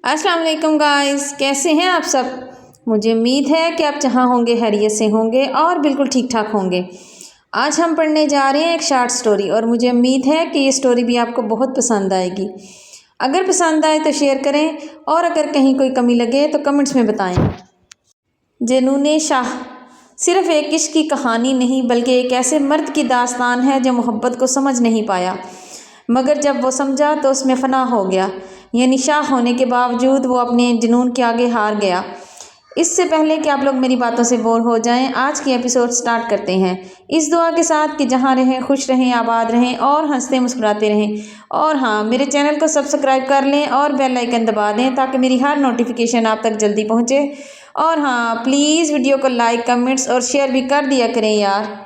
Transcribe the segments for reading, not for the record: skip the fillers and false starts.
अस्सलाम वालेकुम गाइस, कैसे हैं आप सब। मुझे उम्मीद है कि आप जहाँ होंगे खैरियत से होंगे और बिल्कुल ठीक ठाक होंगे। आज हम पढ़ने जा रहे हैं एक शॉर्ट स्टोरी और मुझे उम्मीद है कि ये स्टोरी भी आपको बहुत पसंद आएगी। अगर पसंद आए तो शेयर करें और अगर कहीं कोई कमी लगे तो कमेंट्स में बताएं। जुनून शाह सिर्फ एक इश्क की कहानी नहीं बल्कि एक ऐसे मर्द की दास्तान है जो मोहब्बत को समझ नहीं पाया, मगर जब वो समझा तो उसमें फना हो गया। यानी शाह होने के बावजूद वो अपने जुनून के आगे हार गया। इससे पहले कि आप लोग मेरी बातों से बोर हो जाएं, आज की एपिसोड स्टार्ट करते हैं इस दुआ के साथ कि जहां रहें खुश रहें, आबाद रहें और हंसते मुस्कुराते रहें। और हाँ, मेरे चैनल को सब्सक्राइब कर लें और बेल आइकन दबा दें ताकि मेरी हर नोटिफिकेशन आप तक जल्दी पहुँचे। और हाँ, प्लीज़ वीडियो को लाइक, कमेंट्स और शेयर भी कर दिया करें यार।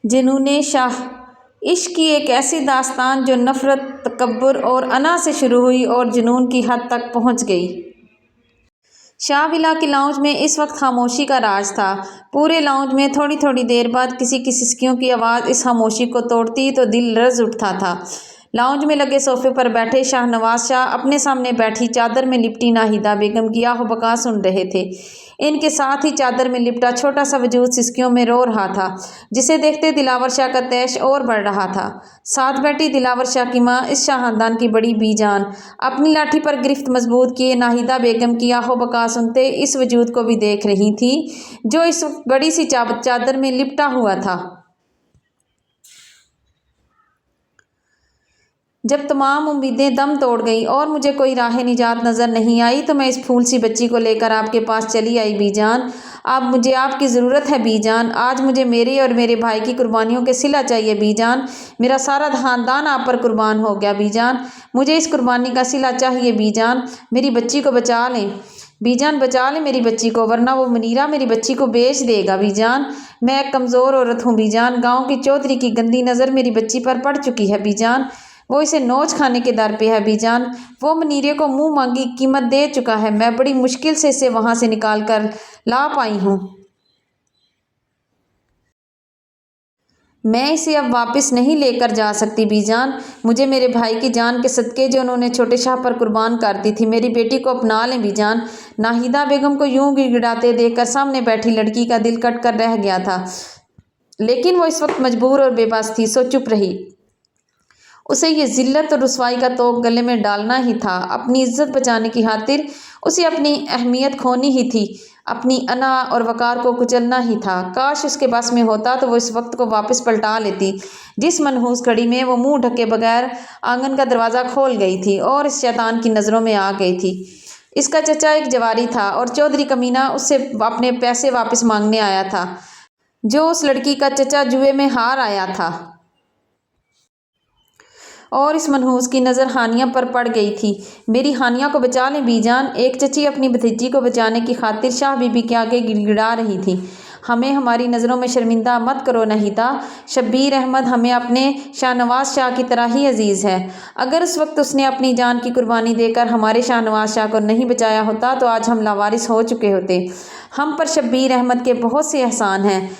जुनून शाह इश्क की एक ऐसी दास्तान जो नफ़रत, तकब्बुर और अना से शुरू हुई और जुनून की हद तक पहुंच गई। शाह विला की लाउंज में इस वक्त खामोशी का राज था। पूरे लाउंज में थोड़ी थोड़ी देर बाद किसी की सिसकियों की आवाज़ इस खामोशी को तोड़ती तो दिल लर्ज़ उठता था। लाउंज में लगे सोफे पर बैठे शाहनवाज शाह अपने सामने बैठी चादर में लिपटी नाहिदा बेगम की आहो-बका सुन रहे थे। इनके साथ ही चादर में लिपटा छोटा सा वजूद सिसकियों में रो रहा था, जिसे देखते दिलावर शाह का तैश और बढ़ रहा था। साथ बैठी दिलावर शाह की माँ, इस शाहदान की बड़ी बीजान, अपनी लाठी पर गिरफ्त मजबूत किए नाहिदा बेगम की आहो-बका सुनते इस वजूद को भी देख रही थी जो इस बड़ी सी चादर में लिपटा हुआ था। जब तमाम उम्मीदें दम तोड़ गई और मुझे कोई राह निजात नज़र नहीं आई तो मैं इस फूल सी बच्ची को लेकर आपके पास चली आई बीजान। अब मुझे आपकी ज़रूरत है बीजान। आज मुझे मेरे और मेरे भाई की कुर्बानियों के सिला चाहिए बीजान। मेरा सारा ख़ानदान आप पर कुर्बान हो गया बीजान। मुझे इस कुर्बानी का सिला चाहिए बीजान। मेरी बच्ची को बचा लें बीजान, बचा लें मेरी बच्ची को, वरना वो मुनीरा मेरी बच्ची को बेच देगा बीजान। मैं एक कमज़ोर औरत हूँ बीजान। गाँव की चौधरी की गंदी नज़र मेरी बच्ची पर पड़ चुकी है बीजान। वो इसे नोच खाने के दर पे है बीजान। वो मनीरे को मुंह मांगी कीमत दे चुका है। मैं बड़ी मुश्किल से इसे वहां से निकाल कर ला पाई हूँ। मैं इसे अब वापस नहीं लेकर जा सकती बीजान। मुझे मेरे भाई की जान के सदके जो उन्होंने छोटे शाह पर कुर्बान कर दी थी, मेरी बेटी को अपना लें बीजान। नाहिदा बेगम को यूं गिड़गिड़ाते देखकर सामने बैठी लड़की का दिल कट कर रह गया था, लेकिन वो इस वक्त मजबूर और बेबस थी, सो चुप रही। उसे ये जिल्लत और रुसवाई का तोग गले में डालना ही था। अपनी इज्जत बचाने की खातिर उसे अपनी अहमियत खोनी ही थी, अपनी अना और वकार को कुचलना ही था। काश उसके बस में होता तो वो इस वक्त को वापस पलटा लेती जिस मनहूस घड़ी में वो मुंह ढके बगैर आंगन का दरवाज़ा खोल गई थी और इस शैतान की नज़रों में आ गई थी। इसका चचा एक जवारी था और चौधरी कमीना उससे अपने पैसे वापस मांगने आया था, जो उस लड़की का चचा जुए में हार आया था। और इस मनहूस की नज़र हानिया पर पड़ गई थी। मेरी हानिया को बचा लें बीजान। एक चची अपनी भतीजी को बचाने की खातिर शाह बीबी के आगे गिड़गिड़ा रही थी। हमें हमारी नज़रों में शर्मिंदा मत करो नाहिदा। शब्बीर अहमद हमें अपने शाहनवाज शाह की तरह ही अजीज़ है। अगर उस वक्त उसने अपनी जान की कुर्बानी देकर हमारे शाहनवाज शाह को नहीं बचाया होता तो आज हम लावारिस हो चुके होते। हम पर शब्बीर अहमद के बहुत से एहसान हैं,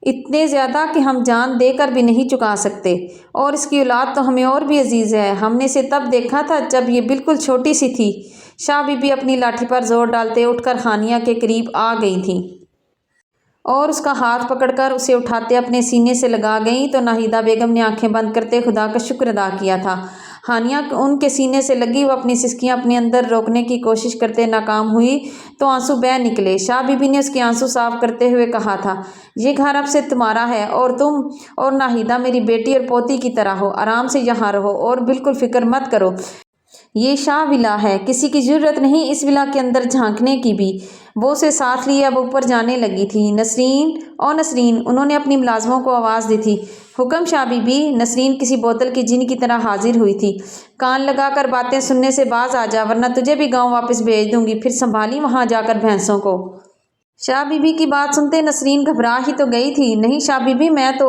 इतने ज़्यादा कि हम जान देकर भी नहीं चुका सकते। और इसकी औलाद तो हमें और भी अजीज़ है। हमने इसे तब देखा था जब ये बिल्कुल छोटी सी थी। शाह बीबी अपनी लाठी पर जोर डालते उठकर हानिया के करीब आ गई थी और उसका हाथ पकड़कर उसे उठाते अपने सीने से लगा गई तो नाहिदा बेगम ने आंखें बंद करते खुदा का शुक्र अदा किया था। हानिया उनके सीने से लगी, वो अपनी सिसकियां अपने अंदर रोकने की कोशिश करते नाकाम हुई तो आंसू बह निकले। शाह बीबी ने उसके आंसू साफ करते हुए कहा था, ये घर अब से तुम्हारा है और तुम और नाहिदा मेरी बेटी और पोती की तरह हो। आराम से यहाँ रहो और बिल्कुल फिक्र मत करो। ये शाह विला है, किसी की जरूरत नहीं इस विला के अंदर झांकने की भी। वो उसे साथ लिए अब ऊपर जाने लगी थी। नसरीन और नसरीन, उन्होंने अपनी मुलाजमों को आवाज़ दी थी। हुक्म शाह बीबी। नसरीन किसी बोतल की जिन की तरह हाजिर हुई थी। कान लगाकर बातें सुनने से बाज आ जा, वरना तुझे भी गांव वापस भेज दूंगी। फिर संभाली वहां जाकर भैंसों को। शाह बीबी की बात सुनते नसरीन घबरा ही तो गई थी। नहीं शाह बीबी, मैं तो,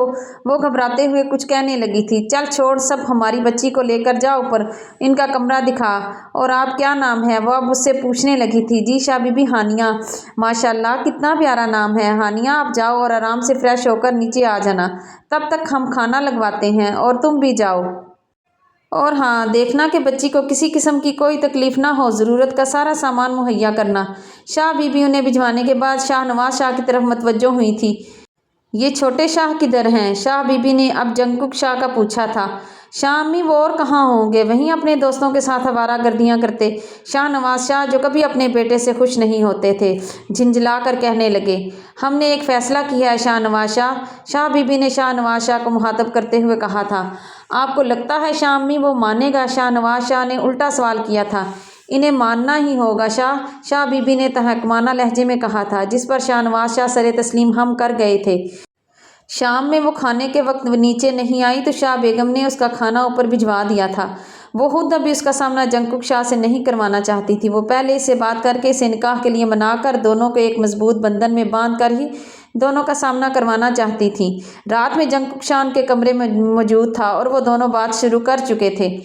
वो घबराते हुए कुछ कहने लगी थी। चल छोड़ सब, हमारी बच्ची को लेकर जा ऊपर, इनका कमरा दिखा। और आप क्या नाम है? वो अब उससे पूछने लगी थी। जी शाह बीबी, हानिया। माशाल्लाह कितना प्यारा नाम है हानिया। आप जाओ और आराम से फ्रेश होकर नीचे आ जाना, तब तक हम खाना लगवाते हैं और तुम भी जाओ। اور ہاں دیکھنا کہ بچی کو کسی قسم کی کوئی تکلیف نہ ہو، ضرورت کا سارا سامان مہیا کرنا۔ شاہ بی بی انہیں بھجوانے کے بعد شاہ نواز شاہ کی طرف متوجہ ہوئی تھی۔ یہ چھوٹے شاہ کدھر ہیں؟ شاہ بی بی نے اب جنگکک شاہ کا پوچھا تھا۔ شاہ امی وہ اور کہاں ہوں گے؟ وہیں اپنے دوستوں کے ساتھ آوارہ گردیاں کرتے۔ شاہ نواز شاہ جو کبھی اپنے بیٹے سے خوش نہیں ہوتے تھے جھنجھلا کر کہنے لگے۔ ہم نے ایک فیصلہ کیا ہے شاہ نواز شاہ، شاہ بی بی نے شاہ نواز شاہ کو مخاطب کرتے ہوئے کہا تھا۔ آپ کو لگتا ہے شاہ امی وہ مانے گا؟ شاہ نواز شاہ نے الٹا سوال کیا تھا۔ انہیں ماننا ہی ہوگا شاہ، شاہ بی بی نے تحقیرانہ لہجے میں کہا تھا، جس پر شاہ نواز شاہ سر تسلیم ہم کر گئے تھے۔ شام میں وہ کھانے کے وقت نیچے نہیں آئی تو شاہ بیگم نے اس کا کھانا اوپر بھجوا دیا تھا۔ وہ خود ابھی اس کا سامنا جنگکک شاہ سے نہیں کروانا چاہتی تھی۔ وہ پہلے اس سے بات کر کے اسے نکاح کے لیے منا کر دونوں کو ایک مضبوط بندھن میں باندھ کر ہی دونوں کا سامنا کروانا چاہتی تھی۔ رات میں جنگکک شاہ ان کے کمرے میں موجود تھا اور وہ دونوں بات شروع کر چکے تھے۔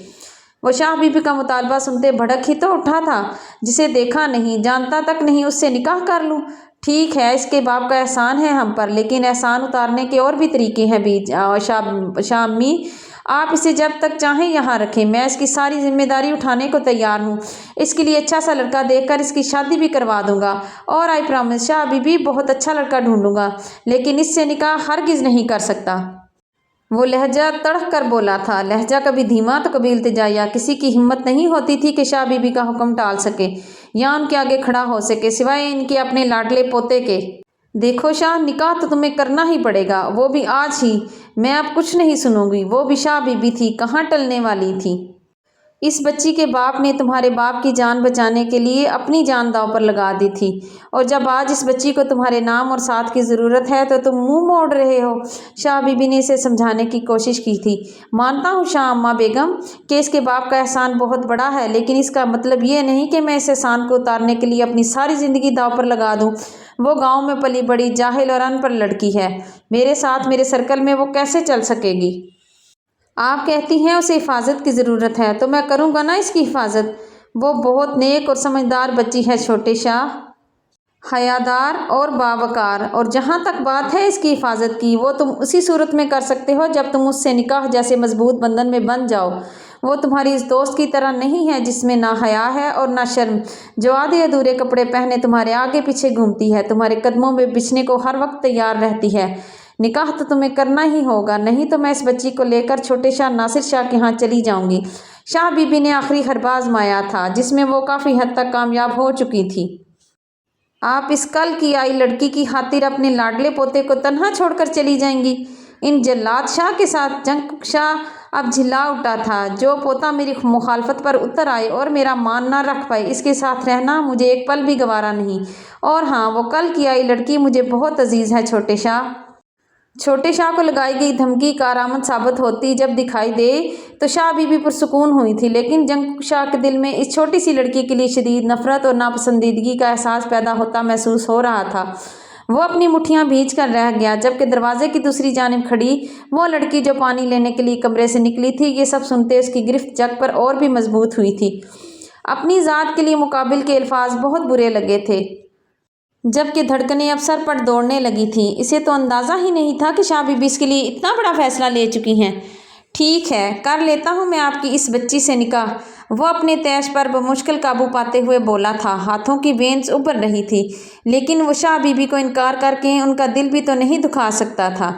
وہ شاہ بی بی کا مطالبہ سنتے بھڑک ہی تو اٹھا تھا۔ جسے دیکھا نہیں، جانتا تک نہیں، اس سے نکاح کر لوں؟ ٹھیک ہے، اس کے باپ کا احسان ہے ہم پر، لیکن احسان اتارنے کے اور بھی طریقے ہیں شاہ امی۔ آپ اسے جب تک چاہیں یہاں رکھیں، میں اس کی ساری ذمہ داری اٹھانے کو تیار ہوں۔ اس کے لیے اچھا سا لڑکا دیکھ کر اس کی شادی بھی کروا دوں گا، اور آئی پرامس شاہ بی بی بہت اچھا لڑکا ڈھونڈوں گا، لیکن اس سے نکاح ہرگز نہیں کر سکتا۔ وہ لہجہ تڑک کر بولا تھا، لہجہ کبھی دھیما تو کبھی التجایا۔ کسی کی ہمت نہیں ہوتی تھی کہ شاہ بی بی کا حکم ٹال سکے یا ان کے آگے کھڑا ہو سکے، سوائے ان کے اپنے لاڈلے پوتے کے۔ دیکھو شاہ، نکاح تو تمہیں کرنا ہی پڑے گا، وہ بھی آج ہی۔ میں اب کچھ نہیں سنوں گی۔ وہ بھی شاہ بی بی تھی، کہاں ٹلنے والی تھی۔ اس بچی کے باپ نے تمہارے باپ کی جان بچانے کے لیے اپنی جان داؤ پر لگا دی تھی، اور جب آج اس بچی کو تمہارے نام اور ساتھ کی ضرورت ہے تو تم منہ موڑ رہے ہو۔ شاہ بی بی نے اسے سمجھانے کی کوشش کی تھی۔ مانتا ہوں شاہ اماں بیگم کہ اس کے باپ کا احسان بہت بڑا ہے، لیکن اس کا مطلب یہ نہیں کہ میں اس احسان کو اتارنے کے لیے اپنی ساری زندگی داؤ پر لگا دوں۔ وہ گاؤں میں پلی بڑی جاہل اور ان پڑھ لڑکی ہے، میرے ساتھ میرے سرکل میں وہ کیسے چل سکے گی؟ آپ کہتی ہیں اسے حفاظت کی ضرورت ہے، تو میں کروں گا نا اس کی حفاظت۔ وہ بہت نیک اور سمجھدار بچی ہے چھوٹے شاہ، حیادار اور باوقار، اور جہاں تک بات ہے اس کی حفاظت کی، وہ تم اسی صورت میں کر سکتے ہو جب تم اس سے نکاح جیسے مضبوط بندھن میں بندھ جاؤ۔ وہ تمہاری اس دوست کی طرح نہیں ہے جس میں نہ حیا ہے اور نہ شرم، جو آدھے ادھورے کپڑے پہنے تمہارے آگے پیچھے گھومتی ہے، تمہارے قدموں میں بچھنے کو ہر وقت تیار رہتی ہے۔ نکاح تو تمہیں کرنا ہی ہوگا، نہیں تو میں اس بچی کو لے کر چھوٹے شاہ ناصر شاہ کے ہاں چلی جاؤں گی۔ شاہ بی بی نے آخری حربہ آزمایا تھا، جس میں وہ کافی حد تک کامیاب ہو چکی تھی۔ آپ اس کل کی آئی لڑکی کی خاطر اپنے لاڈلے پوتے کو تنہا چھوڑ کر چلی جائیں گی ان جلاد شاہ کے ساتھ؟ جنگکک شاہ اب جھلا اٹھا تھا۔ جو پوتا میری مخالفت پر اتر آئے اور میرا مان نہ رکھ پائے، اس کے ساتھ رہنا مجھے ایک پل بھی گوارا نہیں۔ اور ہاں، وہ کل کی آئی لڑکی مجھے بہت عزیز ہے چھوٹے شاہ۔ چھوٹے شاہ کو لگائی گئی دھمکی کارآمد ثابت ہوتی جب دکھائی دے تو شاہ بی بی پرسکون ہوئی تھی، لیکن جنگکک شاہ کے دل میں اس چھوٹی سی لڑکی کے لیے شدید نفرت اور ناپسندیدگی کا احساس پیدا ہوتا محسوس ہو رہا تھا۔ وہ اپنی مٹھیاں بھیج کر رہ گیا، جبکہ دروازے کی دوسری جانب کھڑی وہ لڑکی جو پانی لینے کے لیے کمرے سے نکلی تھی، یہ سب سنتے اس کی گرفت جگ پر اور بھی مضبوط ہوئی تھی۔ اپنی ذات کے لیے مقابل کے الفاظ بہت برے لگے تھے، جبکہ دھڑکنیں اب سر پر دوڑنے لگی تھیں۔ اسے تو اندازہ ہی نہیں تھا کہ شاہ بی بی اس کے لیے اتنا بڑا فیصلہ لے چکی ہیں۔ ٹھیک ہے، کر لیتا ہوں میں آپ کی اس بچی سے نکاح، وہ اپنے طیش پر بمشکل قابو پاتے ہوئے بولا تھا۔ ہاتھوں کی وینس ابھر رہی تھی، لیکن وہ شاہ بی بی کو انکار کر کے ان کا دل بھی تو نہیں دکھا سکتا تھا۔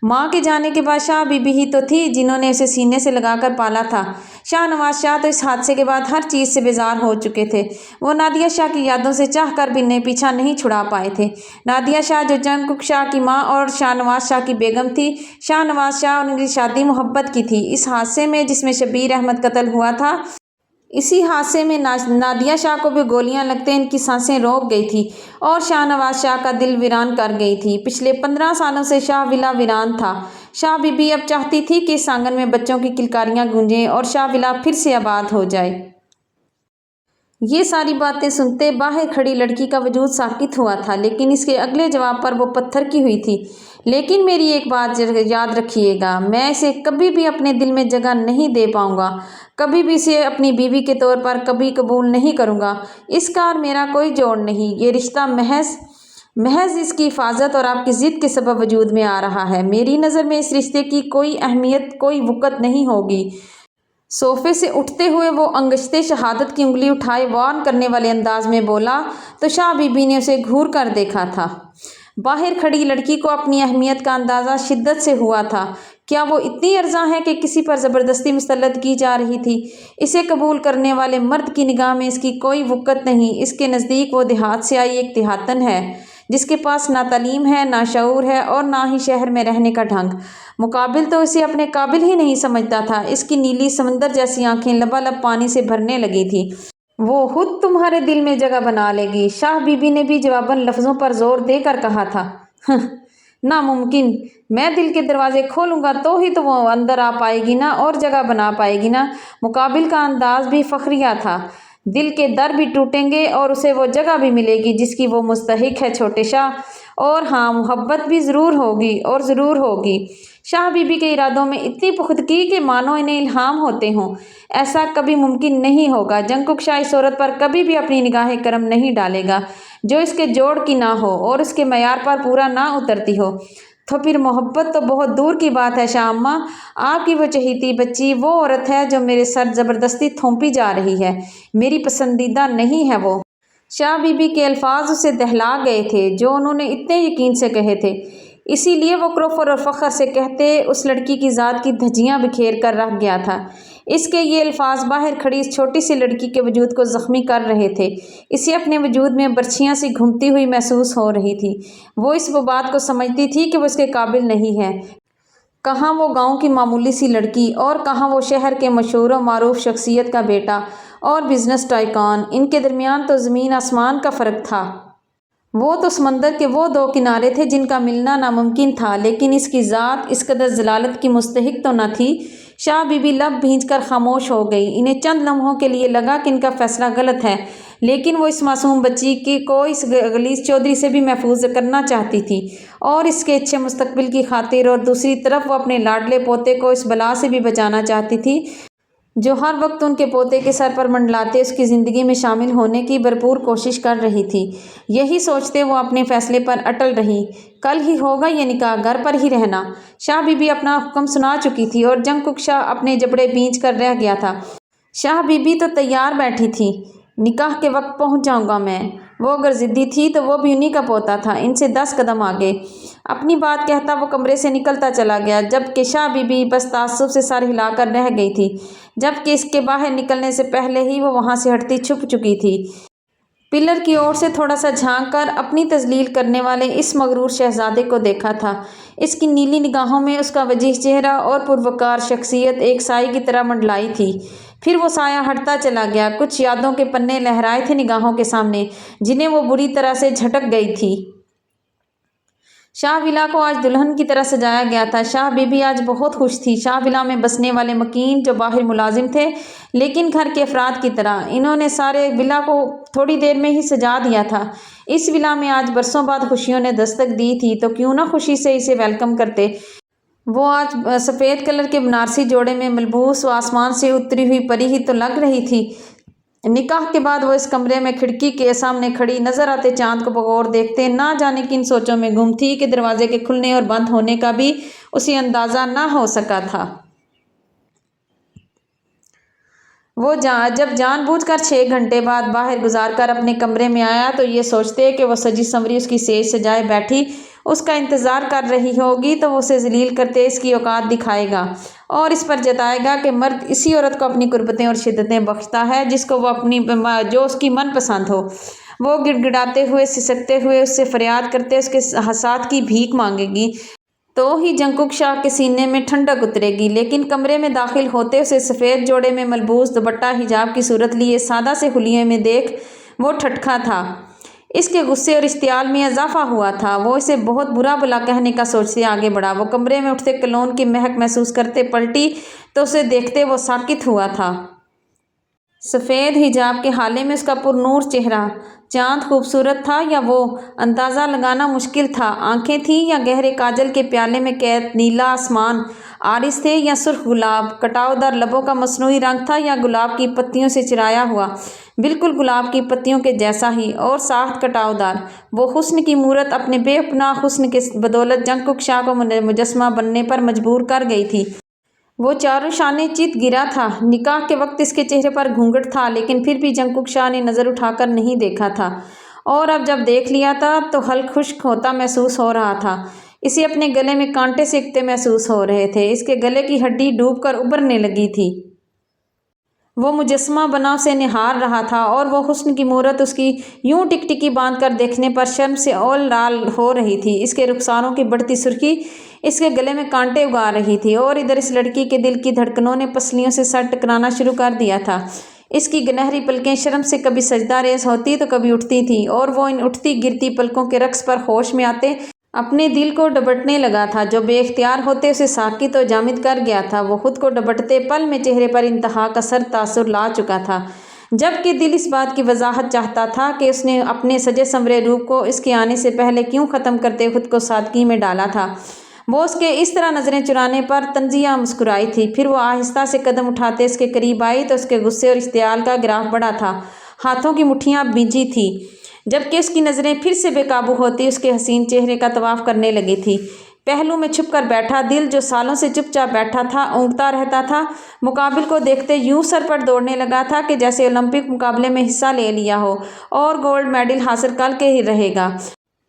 ماں کے جانے کے بعد شاہ بی بی ہی تو تھی جنہوں نے اسے سینے سے لگا کر پالا تھا۔ شاہ نواز شاہ تو اس حادثے کے بعد ہر چیز سے بیزار ہو چکے تھے۔ وہ نادیہ شاہ کی یادوں سے چاہ کر بھی پیچھا نہیں چھڑا پائے تھے۔ نادیہ شاہ جو جنگکک شاہ کی ماں اور شاہ نواز شاہ کی بیگم تھی، شاہ نواز شاہ اور ان کی شادی محبت کی تھی۔ اس حادثے میں جس میں شبیر احمد قتل ہوا تھا، اسی حادثے میں نادیہ شاہ کو بھی گولیاں لگتے ان کی سانسیں روک گئی تھیں اور شاہ نواز شاہ کا دل ویران کر گئی تھی۔ پچھلے 15 سالوں سے شاہ ولا ویران تھا۔ شاہ بی بی اب چاہتی تھی کہ اس آنگن میں بچوں کی کلکاریاں گونجیں اور شاہ ولا پھر سے آباد ہو جائے۔ یہ ساری باتیں سنتے باہر کھڑی لڑکی کا وجود ساکت ہوا تھا، لیکن اس کے اگلے جواب پر وہ پتھر کی ہوئی تھی۔ لیکن میری ایک بات یاد رکھیے گا، میں اسے کبھی بھی اپنے دل میں جگہ نہیں دے پاؤں گا، کبھی بھی اسے اپنی بیوی کے طور پر کبھی قبول نہیں کروں گا۔ اس کا اور میرا کوئی جوڑ نہیں، یہ رشتہ محض اس کی حفاظت اور آپ کی ضد کے سبب وجود میں آ رہا ہے۔ میری نظر میں اس رشتے کی کوئی اہمیت، کوئی وقت نہیں ہوگی۔ सोफे से उठते हुए वो अंगश्ते शहादत की उंगली उठाए वार्न करने वाले अंदाज में बोला तो शाह बीबी ने उसे घूर कर देखा था। बाहर खड़ी लड़की को अपनी अहमियत का अंदाज़ा शिद्दत से हुआ था। क्या वो इतनी अर्जा है कि किसी पर ज़बरदस्ती मुसल्लत की जा रही थी? इसे कबूल करने वाले मर्द की निगाह में इसकी कोई वक़्त नहीं। इसके नज़दीक वो देहात से आई एक देहातन है जिसके पास ना तालीम है, ना शऊर है और ना ही शहर में रहने का ढंग। मुकाबिल तो इसे अपने काबिल ही नहीं समझता था। इसकी नीली समंदर जैसी आंखें लबालब पानी से भरने लगी थी। वो खुद तुम्हारे दिल में जगह बना लेगी। शाह बीबी ने भी जवाबन लफ्ज़ों पर जोर देकर कहा था। नामुमकिन। मैं दिल के दरवाजे खोलूँगा तो ही तो वो अंदर आ पाएगी ना और जगह बना पाएगी ना। मुकाबिल का अंदाज भी फखरिया था। दिल के दर भी टूटेंगे और उसे वो जगह भी मिलेगी जिसकी वो मुस्तहिक है छोटे शाह। और हाँ, मोहब्बत भी ज़रूर होगी और ज़रूर होगी। शाह बीबी के इरादों में इतनी पुख्तगी कि मानो इन्हें इल्हाम होते हों। ऐसा कभी मुमकिन नहीं होगा। जंगकुक शाह इस औरत पर कभी भी अपनी निगाह करम नहीं डालेगा जो इसके जोड़ की ना हो और इसके मयार पर पूरा ना उतरती हो। तो फिर मोहब्बत तो बहुत दूर की बात है शाह अम्मा। आपकी वो चहीती बच्ची वो औरत है जो मेरे सर ज़बरदस्ती थोपी जा रही है। मेरी पसंदीदा नहीं है वो। शाह बीबी के अल्फाज उसे दहला गए थे जो उन्होंने इतने यकीन से कहे थे। इसीलिए वो क्रोफर और फ़ख्र से कहते उस लड़की की ज़ात की धज्जियाँ बिखेर कर रख गया था। इसके ये अल्फाज बाहर खड़ी इस छोटी सी लड़की के वजूद को ज़ख्मी कर रहे थे। इसे अपने वजूद में बर्छियाँ सी घूमती हुई महसूस हो रही थी। वो इस बात को समझती थी कि वो इसके काबिल नहीं है। कहाँ वो गांव की मामूली सी लड़की और कहाँ वो शहर के मशहूर व मारूफ शख्सियत का बेटा और बिजनेस टाइकॉन। इनके दरमियान तो ज़मीन आसमान का फ़र्क था। वो तो समंदर के वो दो किनारे थे जिनका मिलना नामुमकिन था। लेकिन इसकी ज़ात इस कदर जलालत की मुस्तहिक तो न थी। शाह बीबी लब भींच कर खामोश हो गई। इन्हें चंद लम्हों के लिए लगा कि इनका फ़ैसला गलत है, लेकिन वो इस मासूम बच्ची को इस गलीस चौधरी से भी महफूज करना चाहती थी और इसके अच्छे मुस्तकबिल की खातिर। और दूसरी तरफ वो अपने लाडले पोते को इस बला से भी बचाना चाहती थी जो हर वक्त उनके पोते के सर पर मंडलाते उसकी ज़िंदगी में शामिल होने की भरपूर कोशिश कर रही थी। यही सोचते वो अपने फ़ैसले पर अटल रही। कल ही होगा ये निकाह, घर पर ही रहना। शाह बीबी अपना हुक्म सुना चुकी थी और जंगकुक शाह अपने जबड़े भींच कर रह गया था। शाह बीबी तो तैयार बैठी थी। निकाह के वक्त पहुंच जाऊंगा मैं। वो अगर ज़िद्दी थी तो वो भी उन्हीं का पोता था, इनसे 10 कदम आगे। अपनी बात कहता वो कमरे से निकलता चला गया जबकि शाह बीबी बस ताज्जुब से सर हिलाकर रह गई थी। जबकि इसके बाहर निकलने से पहले ही वो वहाँ से हटती छुप चुकी थी। पिलर की ओर से थोड़ा सा झांक कर अपनी तजलील करने वाले इस मगरूर शहजादे को देखा था। इसकी नीली निगाहों में उसका वजीह चेहरा और पुरवकार शख्सियत एक साई की तरह मंडलाई थी। फिर वो साया हटता चला गया। कुछ यादों के पन्ने लहराए थे निगाहों के सामने जिन्हें वो बुरी तरह से झटक गई थी। शाह विला को आज दुल्हन की तरह सजाया गया था। शाह बीबी आज बहुत खुश थी। शाह विला में बसने वाले मकीन जो बाहर मुलाजिम थे लेकिन घर के अफराद की तरह, इन्होंने सारे विला को थोड़ी देर में ही सजा दिया था। इस विला में आज बरसों बाद खुशियों ने दस्तक दी थी तो क्यों ना खुशी से इसे वेलकम करते। वो आज सफ़ेद कलर के बनारसी जोड़े में मलबूस व आसमान से उतरी हुई परी ही तो लग रही थी। निकाह के बाद वो इस कमरे में खिड़की के सामने खड़ी नजर आते चांद को बगौर देखते ना जाने किन सोचों में गुम थी कि दरवाजे के खुलने और बंद होने का भी उसे अंदाज़ा ना हो सका था। वो जब जानबूझकर 6 घंटे बाद बाहर गुजार कर अपने कमरे में आया तो ये सोचते कि वो सजी संवरी उसकी सेज सजाए बैठी उसका इंतज़ार कर रही होगी तो वो उसे जलील करते इसकी औकात दिखाएगा और इस पर जताएगा कि मर्द इसी औरत को अपनी कुर्बतें और शिद्दतें बख्शता है जिसको वो अपनी जो उसकी मनपसंद हो। वो गिड़गिड़ाते हुए सिसकते हुए उससे फरियाद करते उसके हसात की भीख मांगेगी तो ही जंगकुक शाह के सीने में ठंडक उतरेगी। लेकिन कमरे में दाखिल होते उसे सफ़ेद जोड़े में मलबूस दुपट्टा हिजाब की सूरत लिए सादा से हुलिये में देख वो ठटका था। इसके गुस्से और इश्तियाल में इजाफा हुआ था। वो इसे बहुत बुरा भला कहने का सोचते आगे बढ़ा। वो कमरे में उठते कलोन की महक महसूस करते पलटी तो उसे देखते वो साकित हुआ था। सफ़ेद हिजाब के हाले में उसका पुरनूर चेहरा। चांद खूबसूरत था या वो अंदाज़ा लगाना मुश्किल था। आंखें थीं या गहरे काजल के प्याले में कैद नीला आसमान। आरिस थे या सुर्ख गुलाब। कटावदार लबों का मसनूई रंग था या गुलाब की पत्तियों से चिराया हुआ, बिल्कुल गुलाब की पत्तियों के जैसा ही और साख्त कटावदार। वो हुस्न की मूरत अपने बेपनाह हुस्न के बदौलत जंगकुक शाह को मुजस्मा बनने पर मजबूर कर गई थी। वो चारों शाने चित गिरा था। निकाह के वक्त इसके चेहरे पर घूंघट था, लेकिन फिर भी जंकुक शाह ने नज़र उठाकर नहीं देखा था, और अब जब देख लिया था तो हल्क खुश्क होता महसूस हो रहा था। इसे अपने गले में कांटे सिकते महसूस हो रहे थे। इसके गले की हड्डी डूबकर उभरने लगी थी। वो मुजस्समा बना उसे निहार रहा था, और वो हुस्न की मूरत उसकी यूं टिकटिकी बांध कर देखने पर शर्म से औल लाल हो रही थी। इसके रुखसारों की बढ़ती सुर्खी इसके गले में कांटे उगा रही थी, और इधर इस लड़की के दिल की धड़कनों ने पसलियों से सर टकराना शुरू कर दिया था। इसकी गनहरी पलकें शर्म से कभी सजदा रेज़ होती तो कभी उठती थीं, और वो इन उठती गिरती पलकों के रक्स पर होश में आते अपने दिल को डबटने लगा था, जो बेख्तियार होते उसे साकित और जामिद कर गया था। वो खुद को डबटते पल में चेहरे पर इंतहा का सर तासुर ला चुका था, जबकि दिल इस बात की वजाहत चाहता था कि उसने अपने सजे संवरे रूप को इसके आने से पहले क्यों ख़त्म करते खुद को सादगी में डाला था। वो उसके इस तरह नज़रें चुराने पर तंजिया मुस्कुराई थी। फिर वो आहिस्ता से कदम उठाते इसके करीब आई तो उसके गुस्से और इश्तियाल का ग्राफ बढ़ा था। हाथों की मुट्ठियाँ भींजी थी, जबकि उसकी नज़रें फिर से बेकाबू होती उसके हसीन चेहरे का तवाफ करने लगी थी। पहलू में छुप कर बैठा दिल, जो सालों से चुपचाप बैठा था, ऊँघता रहता था, मुकाबिल को देखते यूं सर पर दौड़ने लगा था कि जैसे ओलंपिक मुकाबले में हिस्सा ले लिया हो और गोल्ड मेडल हासिल करके ही रहेगा।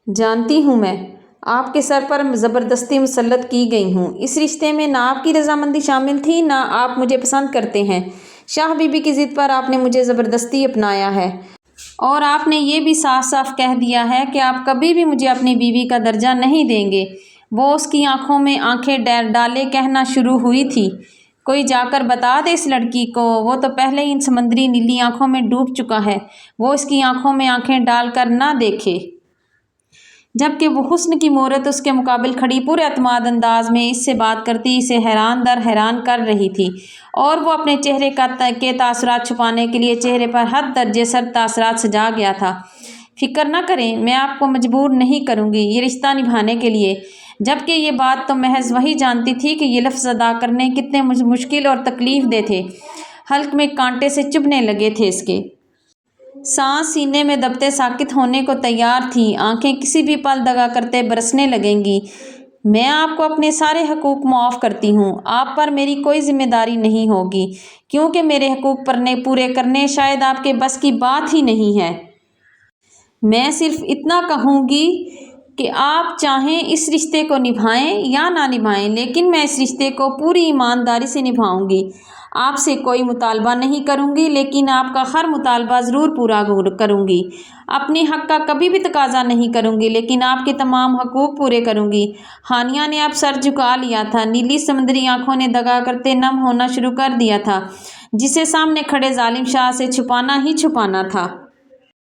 जानती हूँ, मैं आपके सर पर ज़बरदस्ती मुसल्लत की गई हूँ। इस रिश्ते में ना आपकी रजामंदी शामिल थी, ना आप मुझे पसंद करते हैं। शाह बीबी की ज़िद पर आपने मुझे ज़बरदस्ती अपनाया है, और आपने ये भी साफ साफ कह दिया है कि आप कभी भी मुझे अपनी बीवी का दर्जा नहीं देंगे। वो उसकी आंखों में आंखें डाले कहना शुरू हुई थी। कोई जाकर बता दे इस लड़की को, वो तो पहले ही इन समंदरी नीली आंखों में डूब चुका है। वो इसकी आंखों में आंखें डालकर ना देखे, जबकि वो हुस्न की मूरत उसके मुकाबिल खड़ी पूरे अतमाद अंदाज में इससे बात करती इसे हैरान दर हैरान कर रही थी, और वो अपने चेहरे के तासुरात छुपाने के लिए चेहरे पर हद दर्जे सर तासुरात सजा गया था। फिक्र न करें, मैं आपको मजबूर नहीं करूँगी ये रिश्ता निभाने के लिए। जबकि ये बात तो महज वही जानती थी कि ये लफ्ज़ अदा करने कितने मुश्किल और तकलीफ दे थे। हल्क में कांटे से चुभने लगे थे इसके। सांस सीने में दबते साकित होने को तैयार थी। आंखें किसी भी पल दगा करते बरसने लगेंगी। मैं आपको अपने सारे हकूक़ मुआफ़ करती हूँ। आप पर मेरी कोई जिम्मेदारी नहीं होगी, क्योंकि मेरे हकूक़ पूरे करने शायद आपके बस की बात ही नहीं है। मैं सिर्फ इतना कहूँगी कि आप चाहें इस रिश्ते को निभाएं या ना निभाएं, लेकिन मैं इस रिश्ते को पूरी ईमानदारी से निभाऊंगी। आपसे कोई मुतालबा नहीं करूंगी, लेकिन आपका हर मुतालबा ज़रूर पूरा करूंगी। अपने हक़ का कभी भी तकाजा नहीं करूंगी, लेकिन आपके तमाम हकूक़ पूरे करूंगी। हानिया ने अब सर झुका लिया था। नीली समुद्री आंखों ने दगा करते नम होना शुरू कर दिया था, जिसे सामने खड़े जालिम शाह से छुपाना ही छुपाना था।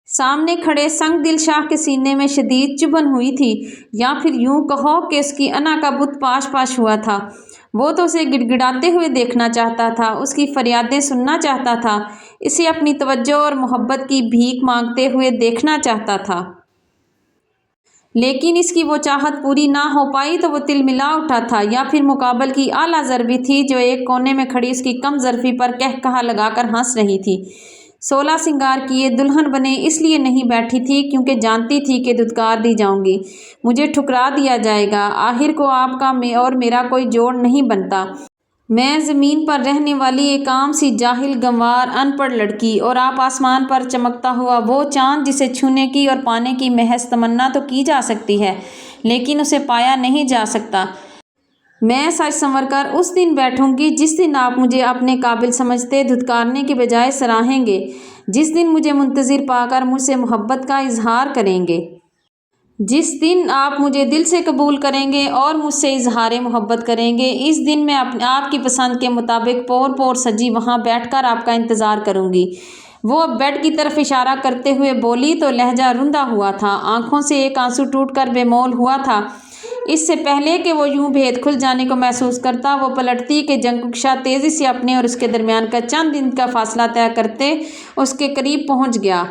सामने खड़े संग दिल शाह के सीने में शदीद चुभन हुई थी, या फिर यूं कहो कि उसकी अना का बुत पाश पाश हुआ था। वो तो उसे गिड़गिड़ाते हुए देखना चाहता था, उसकी फरियादें सुनना चाहता था, इसे अपनी तवज्जो और मोहब्बत की भीख मांगते हुए देखना चाहता था। लेकिन इसकी वो चाहत पूरी ना हो पाई तो वो तिलमिला उठा था, या फिर मुकाबल की आला ज़रबी थी जो एक कोने में खड़ी उसकी कम ज़रफ़ी पर कह कहा लगाकर हंस रही थी। 16 सिंगार किए दुल्हन बने इसलिए नहीं बैठी थी क्योंकि जानती थी कि धुतकार दी जाऊंगी, मुझे ठुकरा दिया जाएगा। आखिर को आपका और मेरा कोई जोड़ नहीं बनता। मैं ज़मीन पर रहने वाली एक आम सी जाहिल गंवार अनपढ़ लड़की, और आप आसमान पर चमकता हुआ वो चाँद जिसे छूने की और पाने की महज तमन्ना तो की जा सकती है, लेकिन उसे पाया नहीं जा सकता। मैं सच संवर कर उस दिन बैठूंगी जिस दिन आप मुझे अपने काबिल समझते धुतकारने के बजाय सराहेंगे, जिस दिन मुझे मुंतज़िर पाकर मुझसे मोहब्बत का इजहार करेंगे, जिस दिन आप मुझे दिल से कबूल करेंगे और मुझसे इजहार मोहब्बत करेंगे। इस दिन मैं आपकी पसंद के मुताबिक पोर पोर सजी वहाँ बैठकर आपका इंतज़ार करूँगी। वो अब बेड की तरफ इशारा करते हुए बोली तो लहजा रुंधा हुआ था, आंखों से एक आंसू टूटकर बेमौल हुआ था। इससे पहले कि वो यूं भेद खुल जाने को महसूस करता, वो पलटती कि जंकुक शाह तेज़ी से अपने और उसके दरमियान का चंद दिन का फासला तय करते उसके करीब पहुंच गया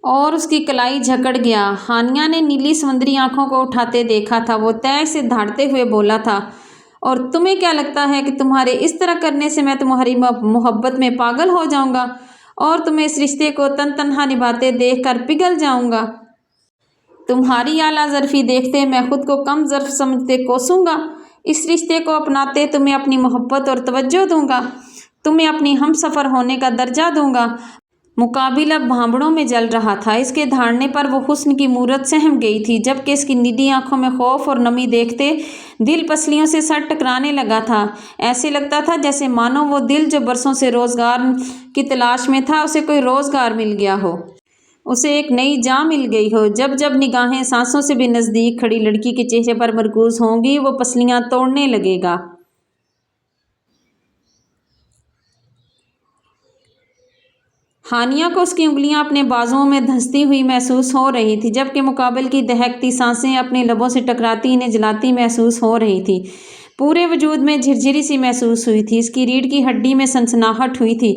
और उसकी कलाई जकड़ गया। हानिया ने नीली समुद्री आंखों को उठाते देखा था। वो तय से धाड़ते हुए बोला था, और तुम्हें क्या लगता है कि तुम्हारे इस तरह करने से मैं तुम्हारी मोहब्बत में पागल हो जाऊंगा और तुम्हें इस रिश्ते को तन तनहा निभाते देख कर पिघल जाऊंगा? तुम्हारी आला ज़रफ़ी देखते मैं खुद को कम ज़र्फ़ समझते कोसूंगा। इस रिश्ते को अपनाते तुम्हें अपनी मोहब्बत और तवज्जो दूंगा, तुम्हें अपनी हमसफ़र होने का दर्जा दूंगा। मुकाबिल अब भांबड़ों में जल रहा था। इसके धारने पर वो हुस्न की मूरत सहम गई थी, जबकि इसकी निडी आंखों में खौफ और नमी देखते दिल पसलियों से सर टकराने लगा था। ऐसे लगता था जैसे मानो वो दिल जो बरसों से रोज़गार की तलाश में था, उसे कोई रोज़गार मिल गया हो, उसे एक नई जान मिल गई हो। जब जब निगाहें सांसों से भी नज़दीक खड़ी लड़की के चेहरे पर मरकूज होंगी, वो पसलियाँ तोड़ने लगेगा। हानिया को उसकी उंगलियां अपने बाजुओं में धंसती हुई महसूस हो रही थी, जबकि मुकाबल की दहकती सांसें अपने लबों से टकराती इन्हें जलाती महसूस हो रही थी। पूरे वजूद में झिरझिरी सी महसूस हुई थी। इसकी रीढ़ की हड्डी में सनसनाहट हुई थी।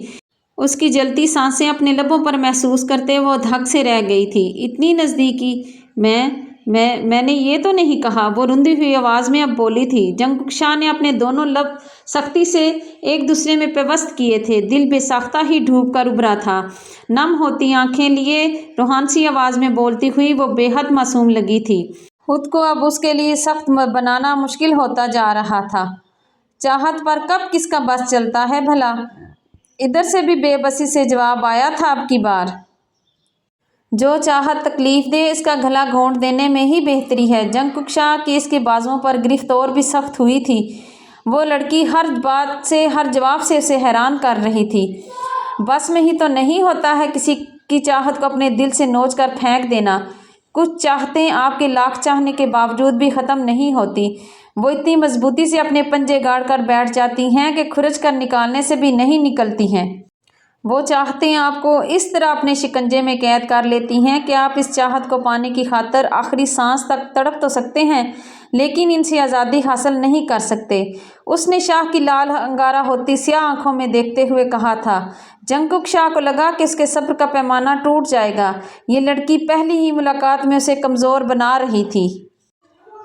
उसकी जलती सांसें अपने लबों पर महसूस करते वो धक से रह गई थी। इतनी नज़दीकी। मैंने ये तो नहीं कहा, वो रुंधी हुई आवाज़ में अब बोली थी। जंगकुक शाह ने अपने दोनों लब सख्ती से एक दूसरे में पेवस्त किए थे। दिल बेसाख्ता ही डूब कर उभरा था। नम होती आंखें लिए रूहानी आवाज़ में बोलती हुई वो बेहद मासूम लगी थी। खुद को अब उसके लिए सख्त बनाना मुश्किल होता जा रहा था। चाहत पर कब किसका बस चलता है भला? इधर से भी बेबसी से जवाब आया था, अब की बार जो चाहत तकलीफ दे, इसका गला घोंट देने में ही बेहतरी है। जंगकुक शाह की इसके बाजुओं पर गिरफ्त और भी सख्त हुई थी। वो लड़की हर बात से, हर जवाब से उसे हैरान कर रही थी। बस में ही तो नहीं होता है किसी की चाहत को अपने दिल से नोच कर फेंक देना। कुछ चाहतें आपके लाख चाहने के बावजूद भी ख़त्म नहीं होती। वो इतनी मजबूती से अपने पंजे गाड़ कर बैठ जाती हैं कि खुरच कर निकालने से भी नहीं निकलती हैं। वो चाहते आपको इस तरह अपने शिकंजे में कैद कर लेती हैं कि आप इस चाहत को पाने की खातिर आखिरी सांस तक तड़प तो सकते हैं, लेकिन इनसे आज़ादी हासिल नहीं कर सकते। उसने शाह की लाल अंगारा होती स्याह आंखों में देखते हुए कहा था। जंगकुक शाह को लगा कि उसके सब्र का पैमाना टूट जाएगा। ये लड़की पहली ही मुलाकात में उसे कमज़ोर बना रही थी,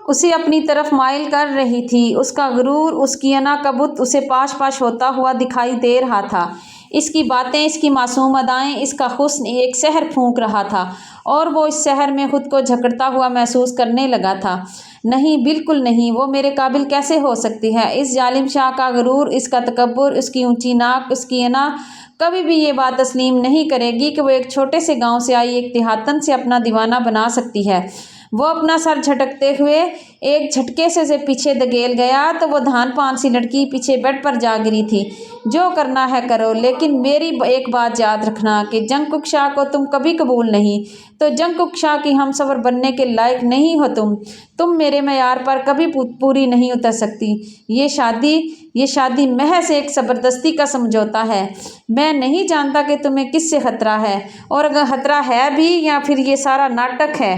उसे अपनी तरफ माइल कर रही थी। उसका गुरूर, उसकी अना का बुत उसे पाश पाश होता हुआ दिखाई दे रहा था। इसकी बातें, इसकी मासूम अदाएं, इसका हुस्न एक सहर फूंक रहा था और वो इस शहर में खुद को झकड़ता हुआ महसूस करने लगा था। नहीं, बिल्कुल नहीं, वो मेरे काबिल कैसे हो सकती है? इस जालिम शाह का गुरूर, इसका तकब्बुर, उसकी ऊंची नाक, उसकी अना कभी भी ये बात तस्लीम नहीं करेगी कि वो एक छोटे से गांव से आई एक देहातन से अपना दीवाना बना सकती है। वो अपना सर झटकते हुए एक झटके से उसे पीछे धकेल गया तो वो धान पान सी लड़की पीछे बेड पर जा गिरी थी। जो करना है करो, लेकिन मेरी एक बात याद रखना कि जंगकुक शाह को तुम कभी कबूल नहीं, तो जंगकुक शाह की हमसफर बनने के लायक नहीं हो तुम मेरे मयार पर कभी पूरी नहीं उतर सकती। ये शादी महज एक ज़बरदस्ती का समझौता है। मैं नहीं जानता कि तुम्हें किससे खतरा है, और अगर खतरा है भी या फिर ये सारा नाटक है।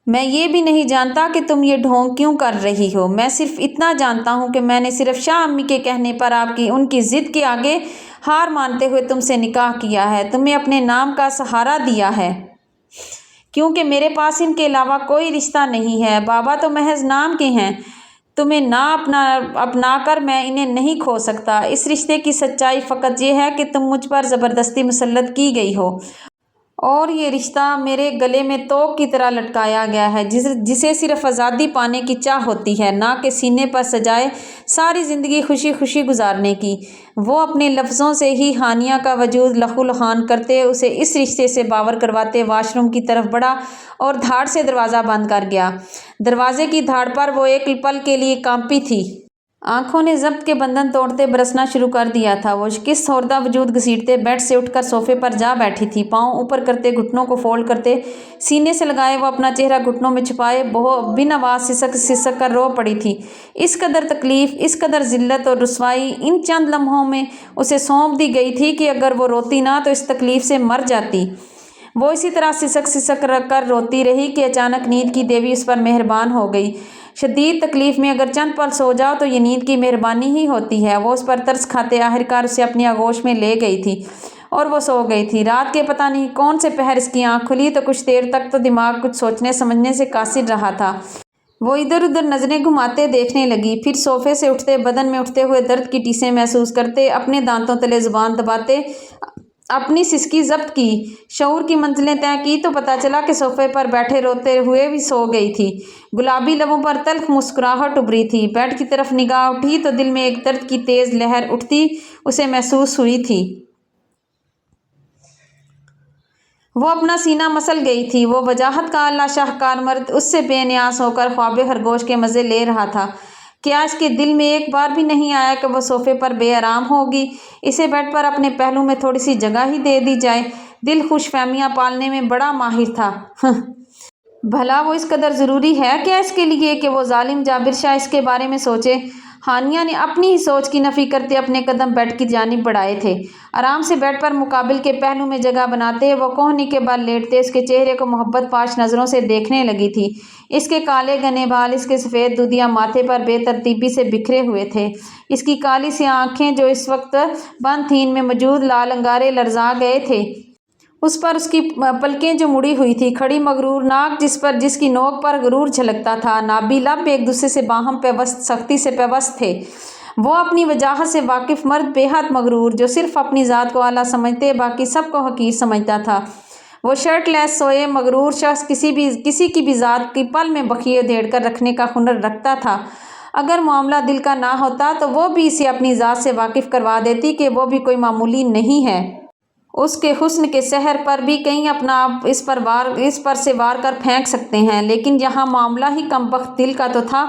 मैं ये भी नहीं जानता कि तुम ये ढोंग क्यों कर रही हो। मैं सिर्फ इतना जानता हूँ कि मैंने सिर्फ शाह अम्मी के कहने पर उनकी ज़िद के आगे हार मानते हुए तुमसे निकाह किया है, तुम्हें अपने नाम का सहारा दिया है, क्योंकि मेरे पास इनके अलावा कोई रिश्ता नहीं है। बाबा तो महज नाम के हैं। तुम्हें ना अपना कर मैं इन्हें नहीं खो सकता। इस रिश्ते की सच्चाई फ़कत ये है कि तुम मुझ पर ज़बरदस्ती मुसल्लत की गई हो और ये रिश्ता मेरे गले में तोक की तरह लटकाया गया है, जिसे सिर्फ आज़ादी पाने की चाह होती है, ना कि सीने पर सजाए सारी ज़िंदगी खुशी खुशी गुजारने की। वो अपने लफ्ज़ों से ही हानिया का वजूद लहूलुहान करते, उसे इस रिश्ते से बावर करवाते वाशरूम की तरफ बढ़ा और धाड़ से दरवाज़ा बंद कर गया। दरवाजे की धाड़ पर वो एक पल के लिए कांपी थी। आंखों ने जब्त के बंधन तोड़ते बरसना शुरू कर दिया था। वो किस होरदा वजूद घसीटते बेड से उठकर सोफे पर जा बैठी थी। पाँव ऊपर करते, घुटनों को फोल्ड करते, सीने से लगाए वो अपना चेहरा घुटनों में छुपाए बिन आवाज़ सिसक कर रो पड़ी थी। इस कदर तकलीफ़, इस कदर ज़िल्लत और रुसवाई इन चंद लम्हों में उसे सौंप दी गई थी कि अगर वो रोती ना तो इस तकलीफ़ से मर जाती। वो इसी तरह सिसक कर रोती रही कि अचानक नींद की देवी उस पर मेहरबान हो गई। शदीद तकलीफ़ में अगर चंद पल सो जाओ तो ये नींद की मेहरबानी ही होती है। वो उस पर तरस खाते आखिरकार उसे अपनी आगोश में ले गई थी और वो सो गई थी। रात के पता नहीं कौन से पहर इसकी आँख खुली तो कुछ देर तक तो दिमाग कुछ सोचने समझने से कासिर रहा था। वो इधर उधर नज़रें घुमाते देखने लगी, फिर सोफे से उठते, बदन में उठते हुए दर्द की टीसें महसूस करते, अपने दांतों तले ज़ुबान दबाते अपनी सिसकी जब्त की, शऊर की मंजिलें तय की तो पता चला कि सोफे पर बैठे रोते हुए भी सो गई थी। गुलाबी लबों पर तल्ख मुस्कुराहट उभरी थी। बेड की तरफ निगाह उठी तो दिल में एक दर्द की तेज लहर उठती उसे महसूस हुई थी। वो अपना सीना मसल गई थी। वो वजाहत का आला शाहकार मर्द उससे बेनियाज होकर ख्वाबे खरगोश के मज़े ले रहा था। क्या इसके दिल में एक बार भी नहीं आया कि वो सोफे पर बेआराम होगी? इसे बेड पर अपने पहलू में थोड़ी सी जगह ही दे दी जाए। दिल खुशफहमियाँ पालने में बड़ा माहिर था। भला वो इस कदर ज़रूरी है क्या इसके लिए कि वो जालिम जाबिर शाह इसके बारे में सोचे? हानिया ने अपनी ही सोच की नफ़ी करते अपने कदम बेड की जानिब बढ़ाए थे। आराम से बेड पर मुकाबिल के पहलू में जगह बनाते वो कोहनी के बल लेटते उसके चेहरे को मोहब्बत पाश नज़रों से देखने लगी थी। इसके काले घने बाल, इसके सफ़ेद दूधिया माथे पर बेतरतीबी से बिखरे हुए थे। इसकी काली सी आँखें जो इस वक्त बंद थीं में मौजूद लाल अंगारे लर्जा गए थे। उस पर उसकी पलकें जो मुड़ी हुई थी, खड़ी मगरूर नाक जिसकी नोक पर गुरूर झलकता था। नाभि लब एक दूसरे से बाहम पेवस्त सख्ती से पेवस्त थे। वो अपनी वजाहत से वाकिफ मर्द, बेहद मगरूर, जो सिर्फ अपनी ज़ात को आला समझते बाकी सबको हकीर समझता था। वो शर्टलेस सोए मगरूर शख्स किसी की भी ज़ात की पल में बखिए उधेड़ कर रखने का हुनर रखता था। अगर मामला दिल का ना होता तो वो भी इसे अपनी ज़ात से वाकिफ करवा देती कि वो भी कोई मामूली नहीं है। उसके हुस्न के सहर पर भी कहीं अपना आप इस पर से वार कर फेंक सकते हैं, लेकिन यहाँ मामला ही कमबख्त दिल का तो था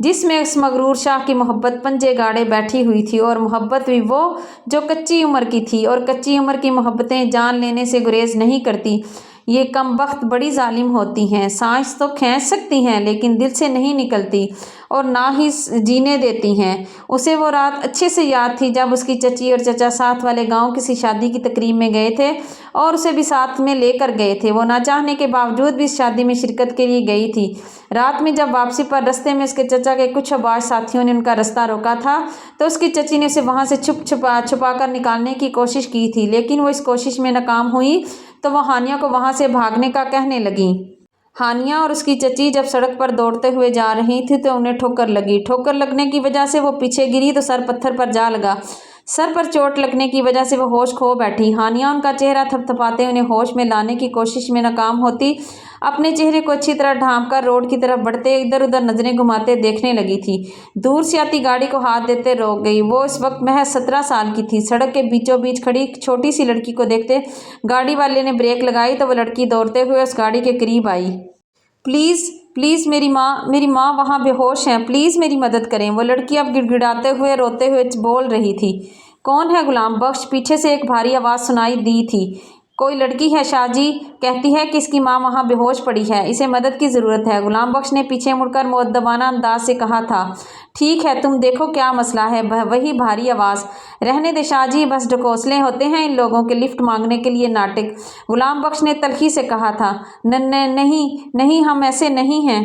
जिसमें इस मगरूर शाह की मोहब्बत पंजे गाड़े बैठी हुई थी। और मोहब्बत भी वो जो कच्ची उम्र की थी, और कच्ची उम्र की मोहब्बतें जान लेने से गुरेज नहीं करती। ये कमबख्त बड़ी जालिम होती हैं। सांस तो खींच सकती हैं लेकिन दिल से नहीं निकलती और ना ही जीने देती हैं। उसे वो रात अच्छे से याद थी जब उसकी चची और चचा साथ वाले गांव किसी शादी की तकरीब में गए थे और उसे भी साथ में लेकर गए थे। वो ना चाहने के बावजूद भी इस शादी में शिरकत के लिए गई थी। रात में जब वापसी पर रास्ते में उसके चचा के कुछ अबाज साथियों ने उनका रास्ता रोका था तो उसकी चची ने उसे वहाँ से छुपा कर निकालने की कोशिश की थी, लेकिन वो इस कोशिश में नाकाम हुई तो वह हानिया को वहाँ से भागने का कहने लगी। हानिया और उसकी चची जब सड़क पर दौड़ते हुए जा रही थी तो उन्हें ठोकर लगी। ठोकर लगने की वजह से वो पीछे गिरी तो सर पत्थर पर जा लगा। सर पर चोट लगने की वजह से वो होश खो बैठी। हानिया उनका चेहरा थपथपाते उन्हें होश में लाने की कोशिश में नाकाम होती अपने चेहरे को अच्छी तरह ढांप कर रोड की तरफ बढ़ते इधर उधर नजरें घुमाते देखने लगी थी। दूर से आती गाड़ी को हाथ देते रोक गई। वो इस वक्त महज 17 साल की थी। सड़क के बीचों बीच खड़ी छोटी सी लड़की को देखते गाड़ी वाले ने ब्रेक लगाई तो वो लड़की दौड़ते हुए उस गाड़ी के करीब आई। प्लीज़ प्लीज़ मेरी माँ वहाँ बेहोश हैं, प्लीज़ मेरी मदद करें। वो लड़की अब गिड़गिड़ाते हुए रोते हुए बोल रही थी। कौन है? गुलाम बख्श, पीछे से एक भारी आवाज़ सुनाई दी थी। कोई लड़की है शाहजी, कहती है कि इसकी माँ वहाँ बेहोश पड़ी है, इसे मदद की ज़रूरत है। गुलाम बख्श ने पीछे मुड़कर मुअद्दबाना अंदाज से कहा था। ठीक है, तुम देखो क्या मसला है। वही भारी आवाज़। रहने दे शाहजी, बस ढकोसले होते हैं इन लोगों के लिफ्ट मांगने के लिए नाटक। गुलाम बख्श ने तल्खी से कहा था। नहीं, हम ऐसे नहीं हैं।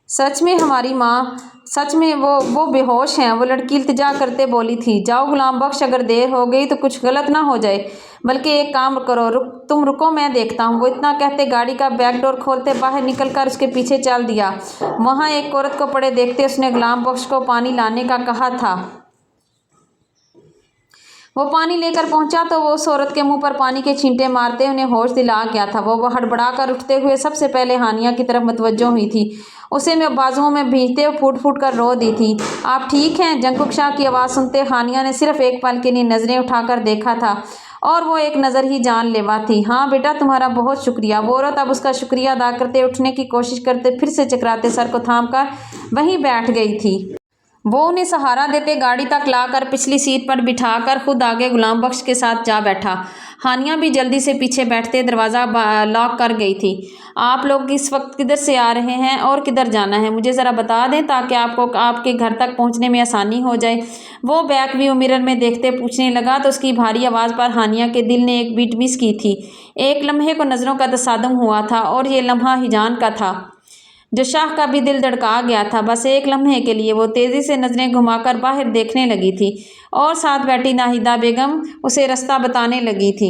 सच में हमारी माँ, सच में वो बेहोश हैं। वो लड़की इल्तिजा करते बोली थी। जाओ गुलाम बख्श, अगर देर हो गई तो कुछ गलत ना हो जाए। बल्कि एक काम करो, तुम रुको, मैं देखता हूँ। वो इतना कहते गाड़ी का बैक डोर खोलते बाहर निकल कर उसके पीछे चल दिया। वहाँ एक औरत को पड़े देखते उसने गुलाम बख्श को पानी लाने का कहा था। वो पानी लेकर पहुंचा तो वो उस औरत के मुंह पर पानी के छींटे मारते उन्हें होश दिला गया था। वो हड़बड़ा कर उठते हुए सबसे पहले हानिया की तरफ मुतवज्जो हुई थी। उसे में बाजुओं में भींचते फूट फूट कर रो दी थी। आप ठीक हैं? जंकुक शाह की आवाज़ सुनते हानिया ने सिर्फ एक पल के लिए नज़रें उठाकर देखा था और वो एक नज़र ही जानलेवा थी। हाँ बेटा, तुम्हारा बहुत शुक्रिया। वो औरत अब उसका शुक्रिया अदा करते उठने की कोशिश करते फिर से चकराते सर को थाम कर वहीं बैठ गई थी। वो उन्हें सहारा देते गाड़ी तक लाकर पिछली सीट पर बिठाकर खुद आगे गुलाम बख्श के साथ जा बैठा। हानिया भी जल्दी से पीछे बैठते दरवाज़ा लॉक कर गई थी। आप लोग इस वक्त किधर से आ रहे हैं और किधर जाना है, मुझे ज़रा बता दें ताकि आपको आपके घर तक पहुंचने में आसानी हो जाए। वो बैक व्यू मिरर में देखते पूछने लगा तो उसकी भारी आवाज़ पर हानिया के दिल ने एक बीट मिस की थी। एक लम्हे को नज़रों का तसादुम हुआ था और ये लम्हा हिजान का था जो शाह का भी दिल धड़का गया था। बस एक लम्हे के लिए वो तेज़ी से नज़रें घुमाकर बाहर देखने लगी थी और साथ बैठी नाहिदा बेगम उसे रास्ता बताने लगी थी।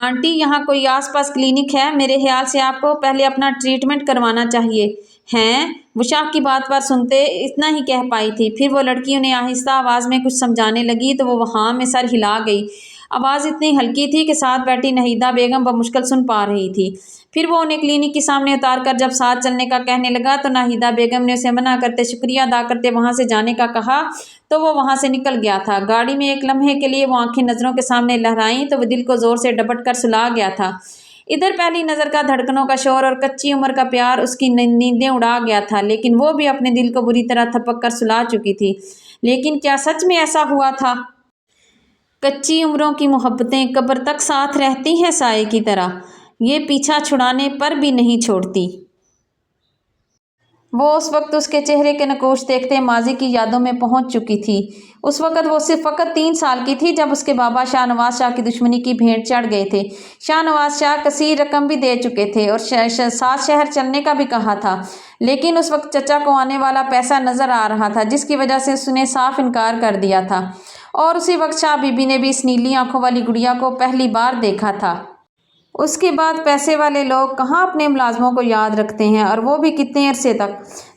आंटी, यहाँ कोई आसपास क्लिनिक है? मेरे ख्याल से आपको पहले अपना ट्रीटमेंट करवाना चाहिए। हैं? वो शाह की बात पर सुनते इतना ही कह पाई थी। फिर वो लड़की उन्हें आहिस्ता आवाज़ में कुछ समझाने लगी तो वो वहाँ में सर हिला गई। آواز اتنی ہلکی تھی کہ ساتھ بیٹھی ناہیدہ بیگم بمشکل سن پا رہی تھی۔ پھر وہ انہیں کلینک کے سامنے اتار کر جب ساتھ چلنے کا کہنے لگا تو ناہیدہ بیگم نے اسے منع کرتے شکریہ ادا کرتے وہاں سے جانے کا کہا تو وہ وہاں سے نکل گیا تھا۔ گاڑی میں ایک لمحے کے لیے وہ آنکھیں نظروں کے سامنے لہرائیں تو وہ دل کو زور سے ڈپٹ کر سلا گیا تھا۔ ادھر پہلی نظر کا دھڑکنوں کا شور اور کچی عمر کا پیار اس کی نیندیں اڑا گیا تھا، لیکن وہ بھی اپنے دل کو بری طرح تھپک کر سلا چکی تھی۔ لیکن کیا سچ میں ایسا ہوا تھا؟ کچی عمروں کی محبتیں قبر تک ساتھ رہتی ہیں سائے کی طرح، یہ پیچھا چھڑانے پر بھی نہیں چھوڑتی۔ وہ اس وقت اس کے چہرے کے نقوش دیکھتے ماضی کی یادوں میں پہنچ چکی تھی۔ اس وقت وہ صرف فقط 3 سال کی تھی جب اس کے بابا شاہ نواز شاہ کی دشمنی کی بھینٹ چڑھ گئے تھے۔ شاہ نواز شاہ کثیر رقم بھی دے چکے تھے اور 7 شہر چلنے کا بھی کہا تھا، لیکن اس وقت چچا کو آنے والا پیسہ نظر آ رہا تھا جس کی وجہ سے اس نے صاف انکار کر دیا تھا۔ اور اسی وقت شاہ بی بی نے بھی اس نیلی آنکھوں والی گڑیا کو پہلی بار دیکھا تھا۔ اس کے بعد پیسے والے لوگ کہاں اپنے ملازموں کو یاد رکھتے ہیں، اور وہ بھی کتنے عرصے تک۔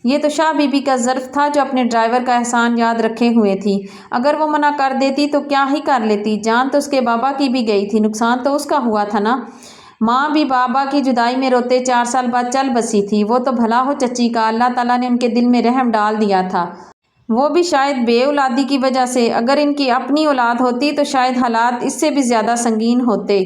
یہ تو شاہ بی بی کا ظرف تھا جو اپنے ڈرائیور کا احسان یاد رکھے ہوئے تھی۔ اگر وہ منع کر دیتی تو کیا ہی کر لیتی، جان تو اس کے بابا کی بھی گئی تھی، نقصان تو اس کا ہوا تھا نا۔ ماں بھی بابا کی جدائی میں روتے 4 سال بعد چل بسی تھی۔ وہ تو بھلا ہو چچی کا، اللہ تعالیٰ نے ان کے دل میں رحم ڈال دیا تھا۔ وہ بھی شاید بے اولادی کی وجہ سے، اگر ان کی اپنی اولاد ہوتی تو شاید حالات اس سے بھی زیادہ سنگین ہوتے۔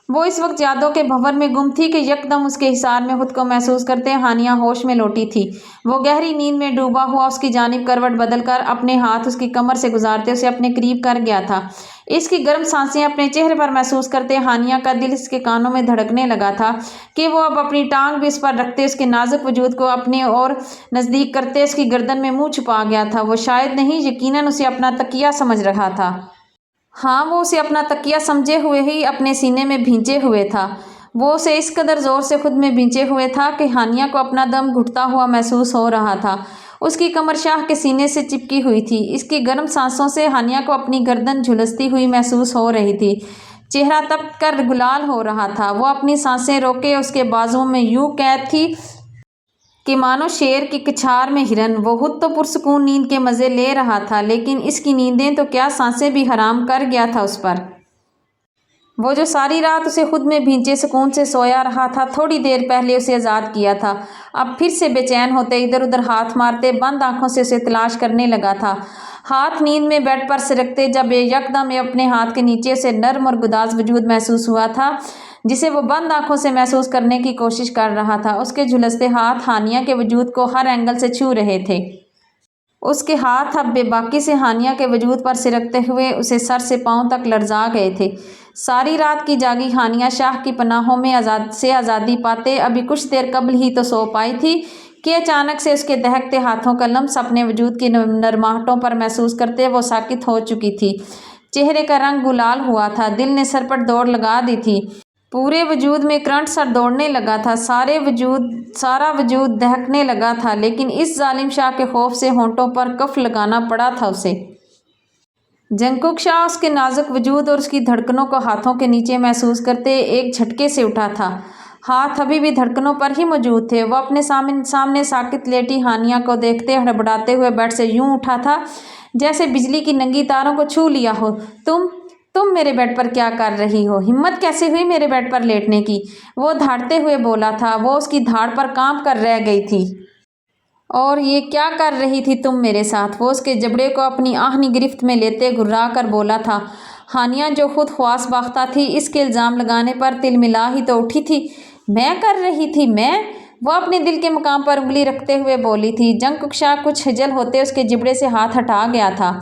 وہ اس وقت یادوں کے بھنور میں گم تھی کہ یکدم اس کے حصار میں خود کو محسوس کرتے ہانیہ ہوش میں لوٹی تھی۔ وہ گہری نیند میں ڈوبا ہوا اس کی جانب کروٹ بدل کر اپنے ہاتھ اس کی کمر سے گزارتے اسے اپنے قریب کر گیا تھا۔ اس کی گرم سانسیں اپنے چہرے پر محسوس کرتے ہانیہ کا دل اس کے کانوں میں دھڑکنے لگا تھا کہ وہ اب اپنی ٹانگ بھی اس پر رکھتے اس کے نازک وجود کو اپنے اور نزدیک کرتے اس کی گردن میں منہ چھپا گیا تھا۔ وہ شاید نہیں، یقیناً اسے اپنا تکیہ سمجھ رہا تھا۔ ہاں، وہ اسے اپنا تکیہ سمجھے ہوئے ہی اپنے سینے میں بھینچے ہوئے تھا۔ وہ اسے اس قدر زور سے خود میں بھینچے ہوئے تھا کہ ہانیہ کو اپنا دم گھٹتا ہوا محسوس ہو رہا تھا۔ اس کی کمر شاہ کے سینے سے چپکی ہوئی تھی۔ اس کی گرم سانسوں سے ہانیہ کو اپنی گردن جھلستی ہوئی محسوس ہو رہی تھی۔ چہرہ تپ کر گلال ہو رہا تھا۔ وہ اپنی سانسیں روکے اس کے بازوؤں میں یوں قید تھی کہ مانو شیر کی کچھار میں ہرن۔ وہ خود تو پرسکون نیند کے مزے لے رہا تھا، لیکن اس کی نیندیں تو کیا سانسیں بھی حرام کر گیا تھا اس پر۔ وہ جو ساری رات اسے خود میں بھینچے سکون سے سویا رہا تھا، تھوڑی دیر پہلے اسے آزاد کیا تھا، اب پھر سے بے چین ہوتے ادھر ادھر ہاتھ مارتے بند آنکھوں سے اسے تلاش کرنے لگا تھا۔ ہاتھ نیند میں بیڈ پر سرکتے جب یکدم اپنے ہاتھ کے نیچے اسے نرم اور گداز وجود محسوس ہوا تھا جسے وہ بند آنکھوں سے محسوس کرنے کی کوشش کر رہا تھا۔ اس کے جھلستے ہاتھ ہانیہ کے وجود کو ہر اینگل سے چھو رہے تھے۔ اس کے ہاتھ اب بے باکی سے ہانیہ کے وجود پر سرکتے ہوئے اسے سر سے پاؤں تک لرزا گئے تھے۔ ساری رات کی جاگی ہانیہ شاہ کی پناہوں میں آزادی پاتے ابھی کچھ دیر قبل ہی تو سو پائی تھی کہ اچانک سے اس کے دہکتے ہاتھوں کا لمس اپنے وجود کی نرماہٹوں پر محسوس کرتے وہ ساکت ہو چکی تھی۔ چہرے کا رنگ گلال ہوا تھا، دل نے سر پر دوڑ لگا دی تھی، پورے وجود میں کرنٹ سا دوڑنے لگا تھا، سارا وجود دہکنے لگا تھا، لیکن اس ظالم شاہ کے خوف سے ہونٹوں پر کف لگانا پڑا تھا اسے۔ جنکک شاہ اس کے نازک وجود اور اس کی دھڑکنوں کو ہاتھوں کے نیچے محسوس کرتے ایک جھٹکے سے اٹھا تھا۔ ہاتھ ابھی بھی دھڑکنوں پر ہی موجود تھے۔ وہ اپنے سامنے ساکت لیٹی ہانیہ کو دیکھتے ہڑبڑاتے ہوئے بیڈ سے یوں اٹھا تھا جیسے بجلی کی ننگی تاروں کو چھو لیا ہو۔ تم میرے بیڈ پر کیا کر رہی ہو؟ ہمت کیسے ہوئی میرے بیڈ پر لیٹنے کی؟ وہ دھاڑتے ہوئے بولا تھا۔ وہ اس کی دھاڑ پر کانپ کر رہ گئی تھی۔ اور یہ کیا کر رہی تھی تم میرے ساتھ؟ وہ اس کے جبڑے کو اپنی آہنی گرفت میں لیتے گھرا کر بولا تھا۔ ہانیہ جو خود خواص باختہ تھی، اس کے الزام لگانے پر تل ملا ہی تو اٹھی تھی۔ میں کر رہی تھی؟ میں؟ وہ اپنے دل کے مقام پر انگلی رکھتے ہوئے بولی تھی۔ جنکک شاہ کچھ خجل ہوتے اس کے جبڑے سے ہاتھ ہٹا گیا تھا۔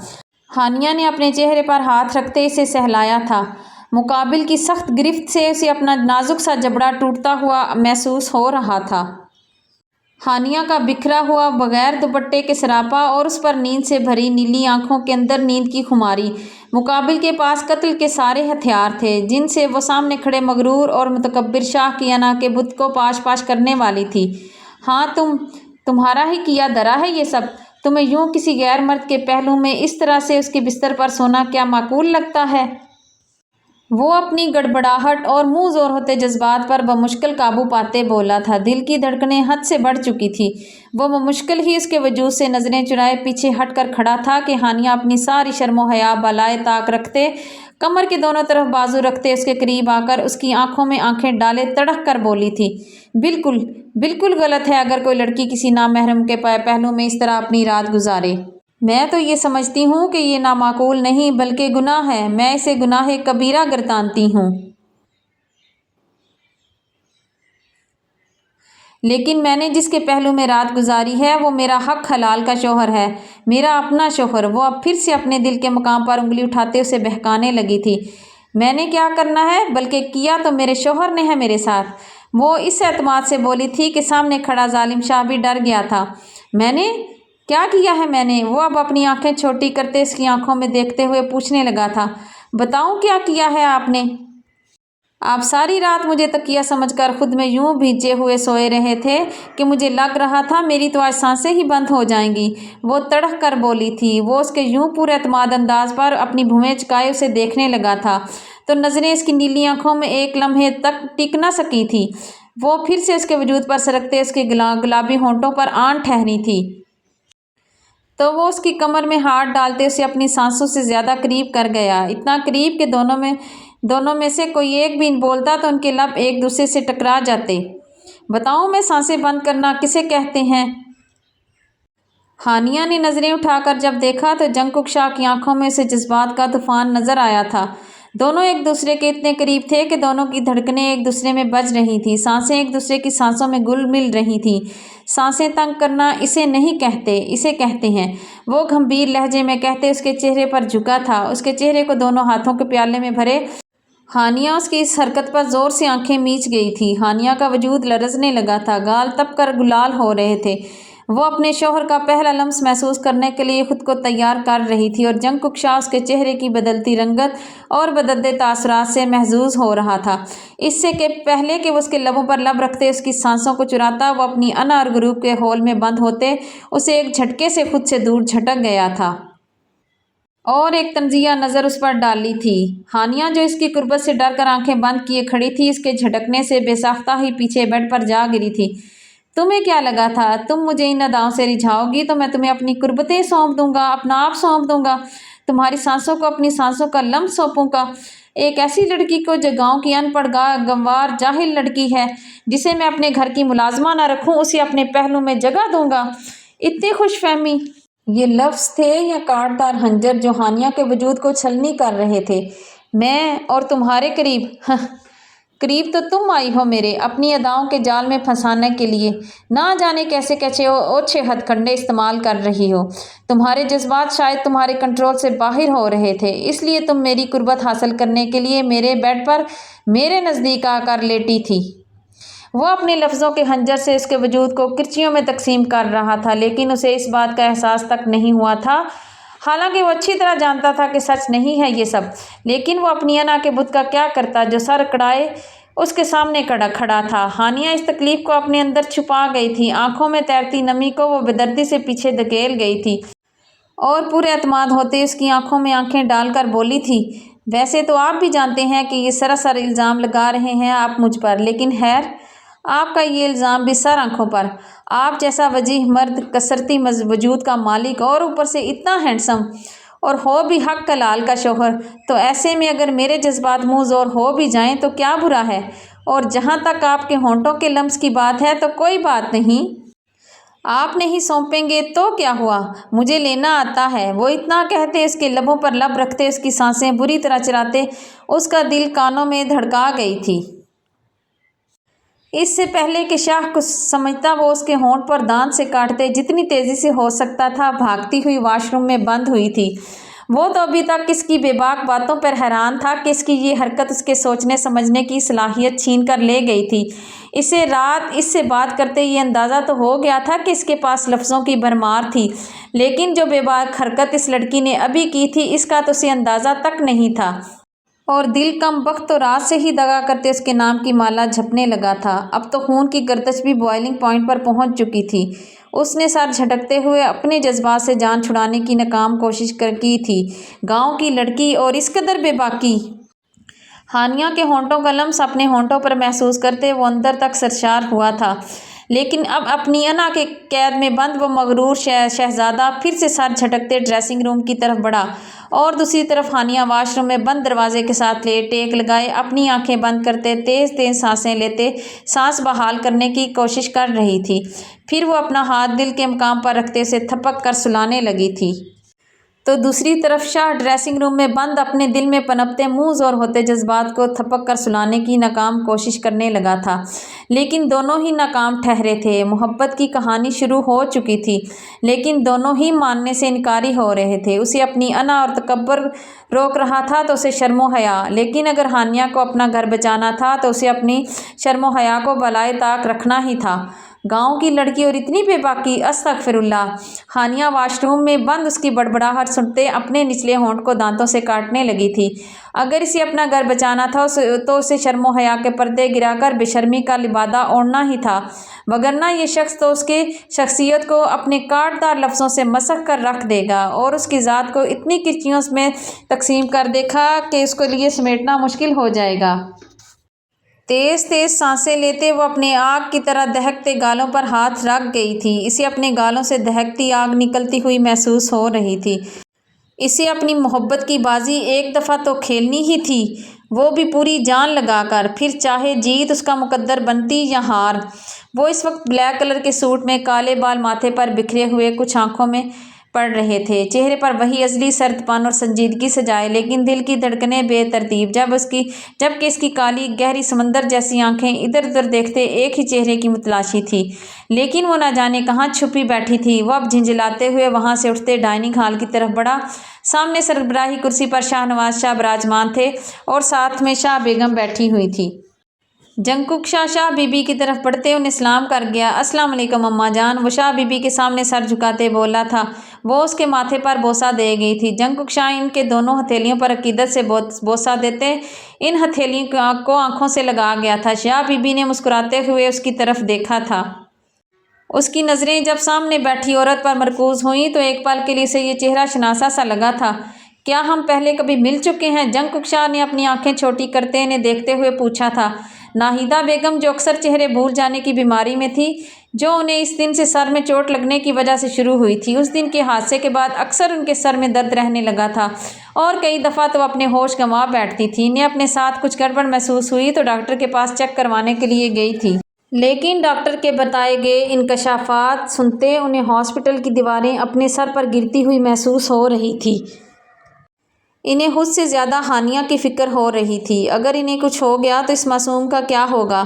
ہانیہ نے اپنے چہرے پر ہاتھ رکھتے اسے سہلایا تھا۔ مقابل کی سخت گرفت سے اسے اپنا نازک سا جبڑا ٹوٹتا ہوا محسوس ہو رہا تھا۔ ہانیہ کا بکھرا ہوا بغیر دوپٹے کے سراپا اور اس پر نیند سے بھری نیلی آنکھوں کے اندر نیند کی خماری۔ مقابل کے پاس قتل کے سارے ہتھیار تھے جن سے وہ سامنے کھڑے مغرور اور متکبر شاہ کی انا کے بت کو پاش پاش کرنے والی تھی۔ ہاں، تمہارا ہی کیا دھرا ہے یہ سب؟ تمہیں یوں کسی غیر مرد کے پہلو میں اس طرح سے اس کے بستر پر سونا کیا معقول لگتا ہے؟ वो अपनी गड़बड़ाहट और मुंह जोर होते जज्बात पर बमुश्किल काबू पाते बोला था। दिल की धड़कनें हद से बढ़ चुकी थी। वो बमुश्किल ही उसके वजूद से नजरें चुराए पीछे हट कर खड़ा था कि हानिया अपनी सारी शर्मो हया बलाए ताक रखते, कमर के दोनों तरफ बाजू रखते उसके करीब आकर उसकी आंखों में आंखें डाले तड़क कर बोली थी, बिल्कुल बिल्कुल गलत है अगर कोई लड़की किसी नामहरम के पहलू में इस तरह अपनी रात गुजारे। मैं तो ये समझती हूँ कि ये नामाकूल नहीं बल्कि गुनाह है। मैं इसे गुनाह कबीरा गर्दानती हूँ। लेकिन मैंने जिसके पहलू में रात गुजारी है वो मेरा हक हलाल का शोहर है, मेरा अपना शोहर। वो अब फिर से अपने दिल के मकाम पर उंगली उठाते उसे बहकाने लगी थी। मैंने क्या करना है, बल्कि किया तो मेरे शोहर ने है मेरे साथ। वो इस एतमाद से बोली थी कि सामने खड़ा जालिम शाह भी डर गया था। मैंने क्या किया है मैंने? वो अब अपनी आंखें छोटी करते इसकी आंखों में देखते हुए पूछने लगा था। बताऊं क्या किया है आपने? आप सारी रात मुझे तकिया समझकर खुद में यूं भीजे हुए सोए रहे थे कि मुझे लग रहा था मेरी तो आज सांसें ही बंद हो जाएंगी। वो तड़क कर बोली थी। वो उसके यूं पूरे एतमाद अंदाज पर अपनी भुवें चुकाए उसे देखने लगा था तो नजरें इसकी नीली आंखों में एक लम्हे तक टिक न सकी थी। वो फिर से उसके वजूद पर सरकते उसके गुलाबी होंठों पर आन ठहरी थी तो वो उसकी कमर में हाथ डालते उसे अपनी सांसों से ज़्यादा करीब कर गया, इतना करीब कि दोनों में से कोई एक भी बोलता तो उनके लब एक दूसरे से टकरा जाते। बताऊं मैं सांसें बंद करना किसे कहते हैं? हानिया ने नज़रें उठाकर जब देखा तो जंगकुक शाह की आंखों में से जज्बात का तूफान नजर आया था। दोनों एक दूसरे के इतने करीब थे कि दोनों की धड़कनें एक दूसरे में बज रही थी, सांसें एक दूसरे की सांसों में घुल मिल रही थीं। सांसें तंग करना इसे नहीं कहते, इसे कहते हैं। वो गंभीर लहजे में कहते उसके चेहरे पर झुका था, उसके चेहरे को दोनों हाथों के प्याले में भरे। हानिया उसकी इस हरकत पर जोर से आंखें मीच गई थी। हानिया का वजूद लरजने लगा था, गाल तप कर गुलाल हो रहे थे। वो अपने शौहर का पहला लम्स महसूस करने के लिए खुद को तैयार कर रही थी और जंगकुक शाह उसके चेहरे की बदलती रंगत और बदलते तासुरात से महजूज हो रहा था। इससे के पहले कि वो उसके लबों पर लब रखते उसकी सांसों को चुराता, वो अपनी अना और गुरूब के होल में बंद होते उसे एक झटके से खुद से दूर झटक गया था और एक तंजिया नज़र उस पर डाली थी। हानिया जो इसकी कुर्बत से डर कर आंखें बंद किए खड़ी थी, इसके झटकने से बेसाख्ता ही पीछे बेड पर जा गिरी थी। तुम्हें क्या लगा था तुम मुझे इन अदाओं से रिझाओगी तो मैं तुम्हें अपनी कुर्बतें सौंप दूंगा, अपना आप सौंप दूंगा, तुम्हारी सांसों को अपनी सांसों का लम्स सौंपूंगा? एक ऐसी लड़की को जो गाँव की अनपढ़ गंवार जाहिल लड़की है, जिसे मैं अपने घर की मुलाजमा न रखूं, उसे अपने पहलू में जगह दूंगा? इतनी खुशफहमी! ये लफ्ज़ थे या कांटदार हंजर जो हानिया के वजूद को छलनी कर रहे थे। मैं और तुम्हारे करीब करीब तो तुम आई हो मेरे, अपनी अदाओं के जाल में फंसाने के लिए। ना जाने कैसे कैसे ओछे हथकंडे इस्तेमाल कर रही हो। तुम्हारे जज्बात शायद तुम्हारे कंट्रोल से बाहर हो रहे थे, इसलिए तुम मेरी कुर्बत हासिल करने के लिए मेरे बेड पर मेरे नज़दीक आकर लेटी थी। वो अपने लफ्ज़ों के हंजर से इसके वजूद को किरचियों में तकसीम कर रहा था, लेकिन उसे इस बात का एहसास तक नहीं हुआ था। हालांकि वो अच्छी तरह जानता था कि सच नहीं है ये सब, लेकिन वो अपनी अना के बुत का क्या करता जो सर कड़ाए उसके सामने खड़ा था। हानिया इस तकलीफ को अपने अंदर छुपा गई थी, आंखों में तैरती नमी को वो बेदर्दी से पीछे धकेल गई थी और पूरे एतमाद होते उसकी आंखों में आंखें डालकर बोली थी, वैसे तो आप भी जानते हैं कि ये सरासर इल्ज़ाम लगा रहे हैं आप मुझ पर, लेकिन खैर आपका ये इल्ज़ाम भी सर आंखों पर। आप जैसा वजीह मर्द, कसरती वजूद का मालिक और ऊपर से इतना हैंडसम और हो भी हक कलाल का शोहर, तो ऐसे में अगर मेरे जज्बात मुँह ज़ोर हो भी जाएं तो क्या बुरा है? और जहाँ तक आपके होंठों के लम्स की बात है तो कोई बात नहीं, आप नहीं सौंपेंगे तो क्या हुआ, मुझे लेना आता है। वो इतना कहते उसके लबों पर लब रखते उसकी सांसें बुरी तरह चराते उसका दिल कानों में धड़का गई थी। इससे पहले कि शाह कुछ समझता वो उसके होंठ पर दांत से काटते जितनी तेज़ी से हो सकता था भागती हुई वॉशरूम में बंद हुई थी। वो तो अभी तक इसकी बेबाक बातों पर हैरान था कि इसकी ये हरकत उसके सोचने समझने की सलाहियत छीन कर ले गई थी। इसे रात इससे बात करते ये अंदाज़ा तो हो गया था कि इसके पास लफ्ज़ों की भरमार थी, लेकिन जो बेबाक हरकत इस लड़की ने अभी की थी इसका तो उसे अंदाज़ा तक नहीं था और दिल कम वक्त तो रात से ही दगा करते उसके नाम की माला झपने लगा था। अब तो खून की गर्दश भी बॉइलिंग पॉइंट पर पहुंच चुकी थी। उसने सर झटकते हुए अपने जज्बात से जान छुड़ाने की नाकाम कोशिश की थी। गांव की लड़की और इस कदर बेबाकी! ہانیہ کے ہونٹوں کا لمس اپنے ہونٹوں پر محسوس کرتے وہ اندر تک سرشار ہوا تھا، لیکن اب اپنی انا کے قید میں بند وہ مغرور شہزادہ پھر سے سر جھٹکتے ڈریسنگ روم کی طرف بڑھا اور دوسری طرف ہانیہ واش روم میں بند دروازے کے ساتھ ٹیک لگائے اپنی آنکھیں بند کرتے تیز تیز سانسیں لیتے سانس بحال کرنے کی کوشش کر رہی تھی، پھر وہ اپنا ہاتھ دل کے مقام پر رکھتے اسے تھپک کر سلانے لگی تھی۔ تو دوسری طرف شاہ ڈریسنگ روم میں بند اپنے دل میں پنپتے منہ زور ہوتے جذبات کو تھپک کر سلانے کی ناکام کوشش کرنے لگا تھا، لیکن دونوں ہی ناکام ٹھہرے تھے۔ محبت کی کہانی شروع ہو چکی تھی، لیکن دونوں ہی ماننے سے انکاری ہو رہے تھے۔ اسے اپنی انا اور تکبر روک رہا تھا تو اسے شرم و حیا، لیکن اگر ہانیہ کو اپنا گھر بچانا تھا تو اسے اپنی شرم و حیا کو بالائے طاق رکھنا ہی تھا۔ گاؤں کی لڑکی اور اتنی بے باکی، استغفر اللہ! ہانیہ واش روم میں بند اس کی بڑبڑاہٹ سنتے اپنے نچلے ہونٹ کو دانتوں سے کاٹنے لگی تھی۔ اگر اسے اپنا گھر بچانا تھا تو اسے شرم و حیا کے پردے گرا کر بے شرمی کا لبادہ اوڑھنا ہی تھا، وگرنہ یہ شخص تو اس کی شخصیت کو اپنے کاٹ دار لفظوں سے مسخ کر رکھ دے گا اور اس کی ذات کو اتنی کرچیوں میں تقسیم کر دے گا کہ اس کے لیے سمیٹنا مشکل ہو جائے گا۔ تیز تیز سانسیں لیتے وہ اپنے آگ کی طرح دہکتے گالوں پر ہاتھ رکھ گئی تھی۔ اسے اپنے گالوں سے دہکتی آگ نکلتی ہوئی محسوس ہو رہی تھی۔ اسے اپنی محبت کی بازی ایک دفعہ تو کھیلنی ہی تھی، وہ بھی پوری جان لگا کر، پھر چاہے جیت اس کا مقدر بنتی یا ہار۔ وہ اس وقت بلیک کلر کے سوٹ میں، کالے بال ماتھے پر بکھرے ہوئے، کچھ آنکھوں میں پڑ رہے تھے، چہرے پر وہی ازلی سرد پن اور سنجیدگی سجائے، لیکن دل کی دھڑکنیں بے ترتیب، جبکہ اس کی کالی گہری سمندر جیسی آنکھیں ادھر ادھر دیکھتے ایک ہی چہرے کی متلاشی تھی، لیکن وہ نہ جانے کہاں چھپی بیٹھی تھی۔ وہ اب جھنجھلاتے ہوئے وہاں سے اٹھتے ڈائننگ ہال کی طرف بڑھا۔ سامنے سربراہی کرسی پر شاہ نواز شاہ براجمان تھے اور ساتھ میں شاہ بیگم بیٹھی ہوئی تھی۔ جنکک شاہ بی بی کی طرف بڑھتے انہیں سلام کر گیا۔ السلام علیکم اماں جان، وہ شاہ بی بی کے سامنے سر جھکاتے بولا تھا۔ وہ اس کے ماتھے پر بوسہ دے گئی تھی۔ جنکک شاہ ان کے دونوں ہتھیلیوں پر عقیدت سے بوسہ دیتے ان ہتھیلیوں کو آنکھوں سے لگا گیا تھا۔ شاہ بی بی نے مسکراتے ہوئے اس کی طرف دیکھا تھا۔ اس کی نظریں جب سامنے بیٹھی عورت پر مرکوز ہوئیں تو ایک پل کے لیے اسے یہ چہرہ شناسا سا لگا تھا۔ کیا ہم پہلے کبھی مل چکے ہیں؟ جنکک شاہ نے اپنی آنکھیں چھوٹی کرتے انہیں دیکھتے ہوئے پوچھا تھا۔ ناہیدہ بیگم، جو اکثر چہرے بھول جانے کی بیماری میں تھی، جو انہیں اس دن سے سر میں چوٹ لگنے کی وجہ سے شروع ہوئی تھی، اس دن کے حادثے کے بعد اکثر ان کے سر میں درد رہنے لگا تھا اور کئی دفعہ تو وہ اپنے ہوش گنوا بیٹھتی تھیں۔ انہیں اپنے ساتھ کچھ گڑبڑ محسوس ہوئی تو ڈاکٹر کے پاس چیک کروانے کے لیے گئی تھی، لیکن ڈاکٹر کے بتائے گئے انکشافات سنتے انہیں ہاسپٹل کی دیواریں اپنے سر پر گرتی ہوئی محسوس ہو رہی تھیں۔ انہیں خود سے زیادہ ہانیہ کی فکر ہو رہی تھی۔ اگر انہیں کچھ ہو گیا تو اس معصوم کا کیا ہوگا؟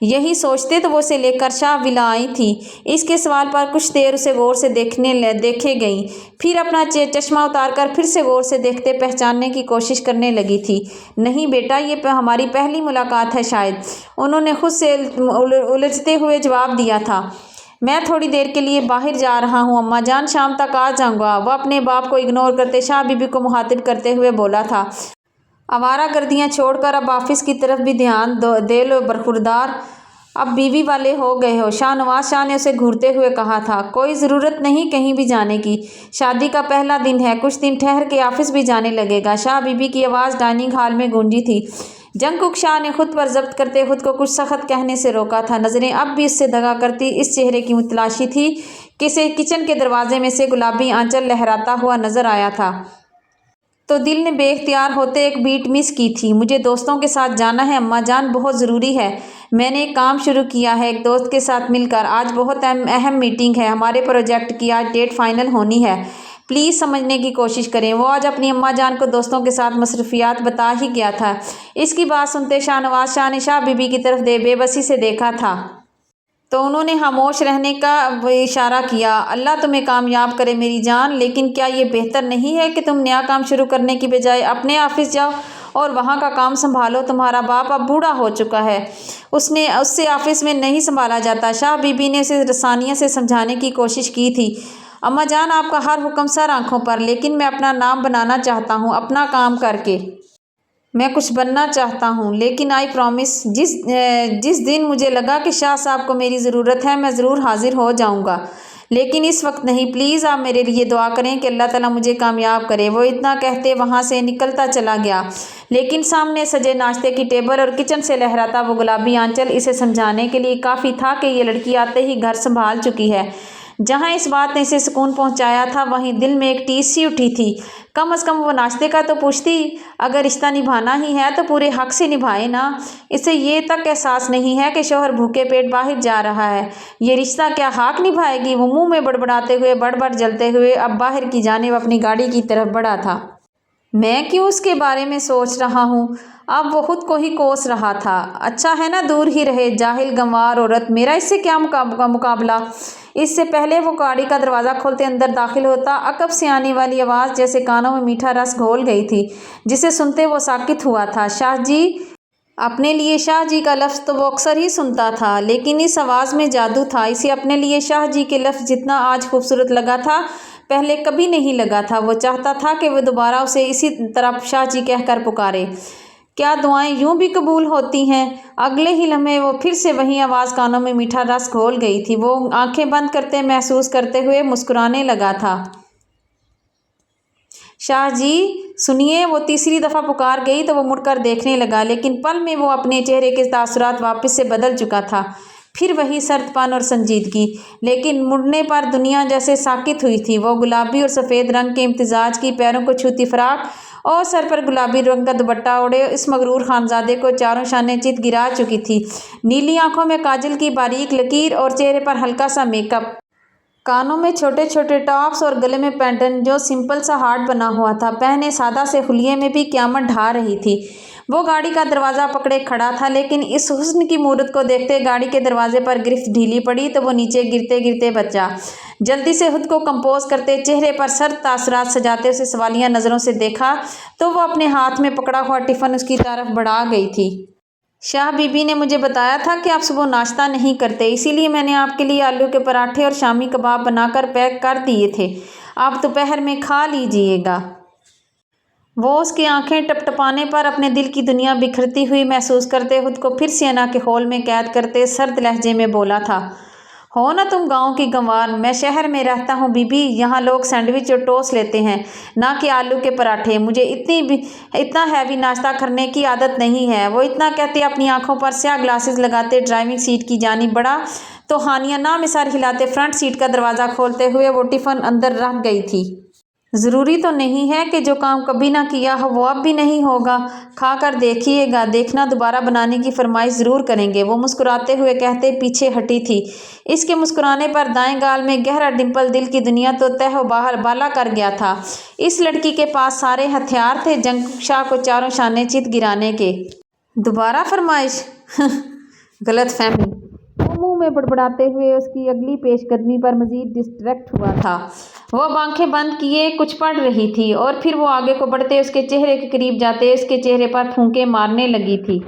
یہی سوچتے تو وہ اسے لے کر شاہ ولا آئی تھیں۔ اس کے سوال پر کچھ دیر اسے غور سے دیکھے گئیں، پھر اپنا چشمہ اتار کر پھر سے غور سے دیکھتے پہچاننے کی کوشش کرنے لگی تھی۔ نہیں بیٹا، یہ ہماری پہلی ملاقات ہے شاید، انہوں نے خود سے الجھتے ہوئے جواب دیا تھا۔ میں تھوڑی دیر کے لیے باہر جا رہا ہوں اماں جان، شام تک آ جاؤں گا۔ وہ اپنے باپ کو اگنور کرتے شاہ بی بی کو مخاطب کرتے ہوئے بولا تھا۔ آوارہ گردیاں چھوڑ کر اب آفس کی طرف بھی دھیان دے لو برخوردار، اب بیوی والے ہو گئے ہو، شاہ نواز شاہ نے اسے گھورتے ہوئے کہا تھا۔ کوئی ضرورت نہیں کہیں بھی جانے کی، شادی کا پہلا دن ہے، کچھ دن ٹھہر کے آفس بھی جانے لگے گا، شاہ بی بی کی آواز ڈائننگ ہال میں گونجی تھی۔ جنکک شاہ نے خود پر ضبط کرتے خود کو کچھ سخت کہنے سے روکا تھا، نظریں اب بھی اس سے دغا کرتی اس چہرے کی متلاشی تھی کہ اسے کچن کے دروازے میں سے گلابی آنچل لہراتا ہوا نظر آیا تھا۔ تو دل نے بے اختیار ہوتے ایک بیٹ مس کی تھی۔ مجھے دوستوں کے ساتھ جانا ہے اماں جان، بہت ضروری ہے، میں نے ایک کام شروع کیا ہے ایک دوست کے ساتھ مل کر، آج بہت اہم میٹنگ ہے ہمارے پروجیکٹ کی، آج ڈیٹ فائنل ہونی ہے، پلیز سمجھنے کی کوشش کریں۔ وہ آج اپنی اماں جان کو دوستوں کے ساتھ مصروفیات بتا ہی گیا تھا۔ اس کی بات سنتے شاہ نواز شاہ نے شاہ بی بی کی طرف بے بسی سے دیکھا تھا، تو انہوں نے خاموش رہنے کا اشارہ کیا۔ اللہ تمہیں کامیاب کرے میری جان، لیکن کیا یہ بہتر نہیں ہے کہ تم نیا کام شروع کرنے کی بجائے اپنے آفس جاؤ اور وہاں کا کام سنبھالو؟ تمہارا باپ اب بوڑھا ہو چکا ہے، اس سے آفس میں نہیں سنبھالا جاتا۔ شاہ بی بی نے اسے رسانیت سے سمجھانے کی کوشش کی تھی۔ اماں جان، آپ کا ہر حکم سر آنکھوں پر، لیکن میں اپنا نام بنانا چاہتا ہوں، اپنا کام کر کے میں کچھ بننا چاہتا ہوں، لیکن آئی پرامس جس دن مجھے لگا کہ شاہ صاحب کو میری ضرورت ہے میں ضرور حاضر ہو جاؤں گا، لیکن اس وقت نہیں، پلیز آپ میرے لیے دعا کریں کہ اللہ تعالیٰ مجھے کامیاب کرے۔ وہ اتنا کہتے وہاں سے نکلتا چلا گیا، لیکن سامنے سجے ناشتے کی ٹیبل اور کچن سے لہراتا وہ گلابی آنچل اسے سمجھانے کے لیے کافی تھا کہ یہ لڑکی آتے ہی گھر سنبھال چکی ہے۔ جہاں اس بات نے اسے سکون پہنچایا تھا، وہیں دل میں ایک ٹیس سی اٹھی تھی، کم از کم وہ ناشتے کا تو پوچھتی۔ اگر رشتہ نبھانا ہی ہے تو پورے حق سے نبھائے نا۔ اسے یہ تک احساس نہیں ہے کہ شوہر بھوکے پیٹ باہر جا رہا ہے، یہ رشتہ کیا حق نبھائے گی؟ وہ منہ میں بڑبڑاتے ہوئے بڑبڑ جلتے ہوئے اب باہر کی جانب اپنی گاڑی کی طرف بڑھا تھا۔ میں کیوں اس کے بارے میں سوچ رہا ہوں؟ اب وہ خود کو ہی کوس رہا تھا۔ اچھا ہے نا دور ہی رہے، جاہل گنوار عورت، میرا اس سے کیا مقابلہ؟ اس سے پہلے وہ گاڑی کا دروازہ کھولتے اندر داخل ہوتا، عقب سے آنے والی آواز جیسے کانوں میں میٹھا رس گھول گئی تھی، جسے سنتے وہ ساکت ہوا تھا۔ شاہ جی! اپنے لیے شاہ جی کا لفظ تو وہ اکثر ہی سنتا تھا، لیکن اس آواز میں جادو تھا۔ اسے اپنے لیے شاہ جی کے لفظ جتنا آج خوبصورت لگا تھا، پہلے کبھی نہیں لگا تھا۔ وہ چاہتا تھا کہ وہ دوبارہ اسے اسی طرح شاہ جی کہہ کر پکارے۔ کیا دعائیں یوں بھی قبول ہوتی ہیں؟ اگلے ہی لمحے وہ پھر سے وہی آواز کانوں میں میٹھا رس گھول گئی تھی۔ وہ آنکھیں بند کرتے محسوس کرتے ہوئے مسکرانے لگا تھا۔ شاہ جی سنیے! وہ تیسری دفعہ پکار گئی تو وہ مڑ کر دیکھنے لگا، لیکن پل میں وہ اپنے چہرے کے تاثرات واپس سے بدل چکا تھا۔ پھر وہی سرد پن اور سنجیدگی، لیکن مڑنے پر دنیا جیسے ساکت ہوئی تھی۔ وہ گلابی اور سفید رنگ کے امتزاج کی پیروں کو چھوتی فراق اور سر پر گلابی رنگ کا دوپٹہ اوڑھے اس مغرور خانزادے کو چاروں شانے چت گرا چکی تھی۔ نیلی آنکھوں میں کاجل کی باریک لکیر اور چہرے پر ہلکا سا میک اپ، کانوں میں چھوٹے چھوٹے ٹاپس اور گلے میں پینڈنٹ جو سمپل سا ہارٹ بنا ہوا تھا، پہنے سادہ سے حلیے میں بھی قیامت ڈھا رہی تھی۔ وہ گاڑی کا دروازہ پکڑے کھڑا تھا، لیکن اس حسن کی مورت کو دیکھتے گاڑی کے دروازے پر گرفت ڈھیلی پڑی تو وہ نیچے گرتے گرتے بچا۔ جلدی سے خود کو کمپوز کرتے، چہرے پر سرد تاثرات سجاتے اسے سوالیہ نظروں سے دیکھا تو وہ اپنے ہاتھ میں پکڑا ہوا ٹفن اس کی طرف بڑھا گئی تھی۔ شاہ بی بی نے مجھے بتایا تھا کہ آپ صبح ناشتہ نہیں کرتے، اسی لیے میں نے آپ کے لیے آلو کے پراٹھے اور شامی کباب بنا کر پیک کر دیے تھے، آپ دوپہر میں کھا لیجیے گا۔ وہ اس کی آنکھیں ٹپٹپانے پر اپنے دل کی دنیا بکھرتی ہوئی محسوس کرتے خود کو پھر سینا کے خول میں قید کرتے سرد لہجے میں بولا تھا، ہو نا تم گاؤں کی گنوار، میں شہر میں رہتا ہوں بی بی، یہاں لوگ سینڈوچ اور ٹوسٹ لیتے ہیں، نہ کہ آلو کے پراٹھے۔ مجھے اتنا ہیوی ناشتہ کرنے کی عادت نہیں ہے۔ وہ اتنا کہتے اپنی آنکھوں پر سیاہ گلاسز لگاتے ڈرائیونگ سیٹ کی جانب بڑھا تو ہانیہ نامثال ہلاتے فرنٹ سیٹ کا دروازہ کھولتے ہوئے وہ ٹفن اندر رکھ گئی تھی۔ ضروری تو نہیں ہے کہ جو کام کبھی نہ کیا ہو وہ اب بھی نہیں ہوگا، کھا کر دیکھیے گا، دیکھنا دوبارہ بنانے کی فرمائش ضرور کریں گے، وہ مسکراتے ہوئے کہتے پیچھے ہٹی تھی۔ اس کے مسکرانے پر دائیں گال میں گہرا ڈمپل دل کی دنیا تو تہ و باہر بالا کر گیا تھا۔ اس لڑکی کے پاس سارے ہتھیار تھے جنگ شاہ کو چاروں شانے چت گرانے کے۔ دوبارہ فرمائش؟ غلط فہمی۔ وہ منہ میں بڑبڑاتے ہوئے اس کی اگلی پیش قدمی پر مزید ڈسٹریکٹ ہوا تھا۔ وہ اب آنکھیں بند کیے کچھ پڑھ رہی تھی اور پھر وہ آگے کو بڑھتے اس کے چہرے کے قریب جاتے اس کے چہرے پر پھونکے مارنے لگی تھی۔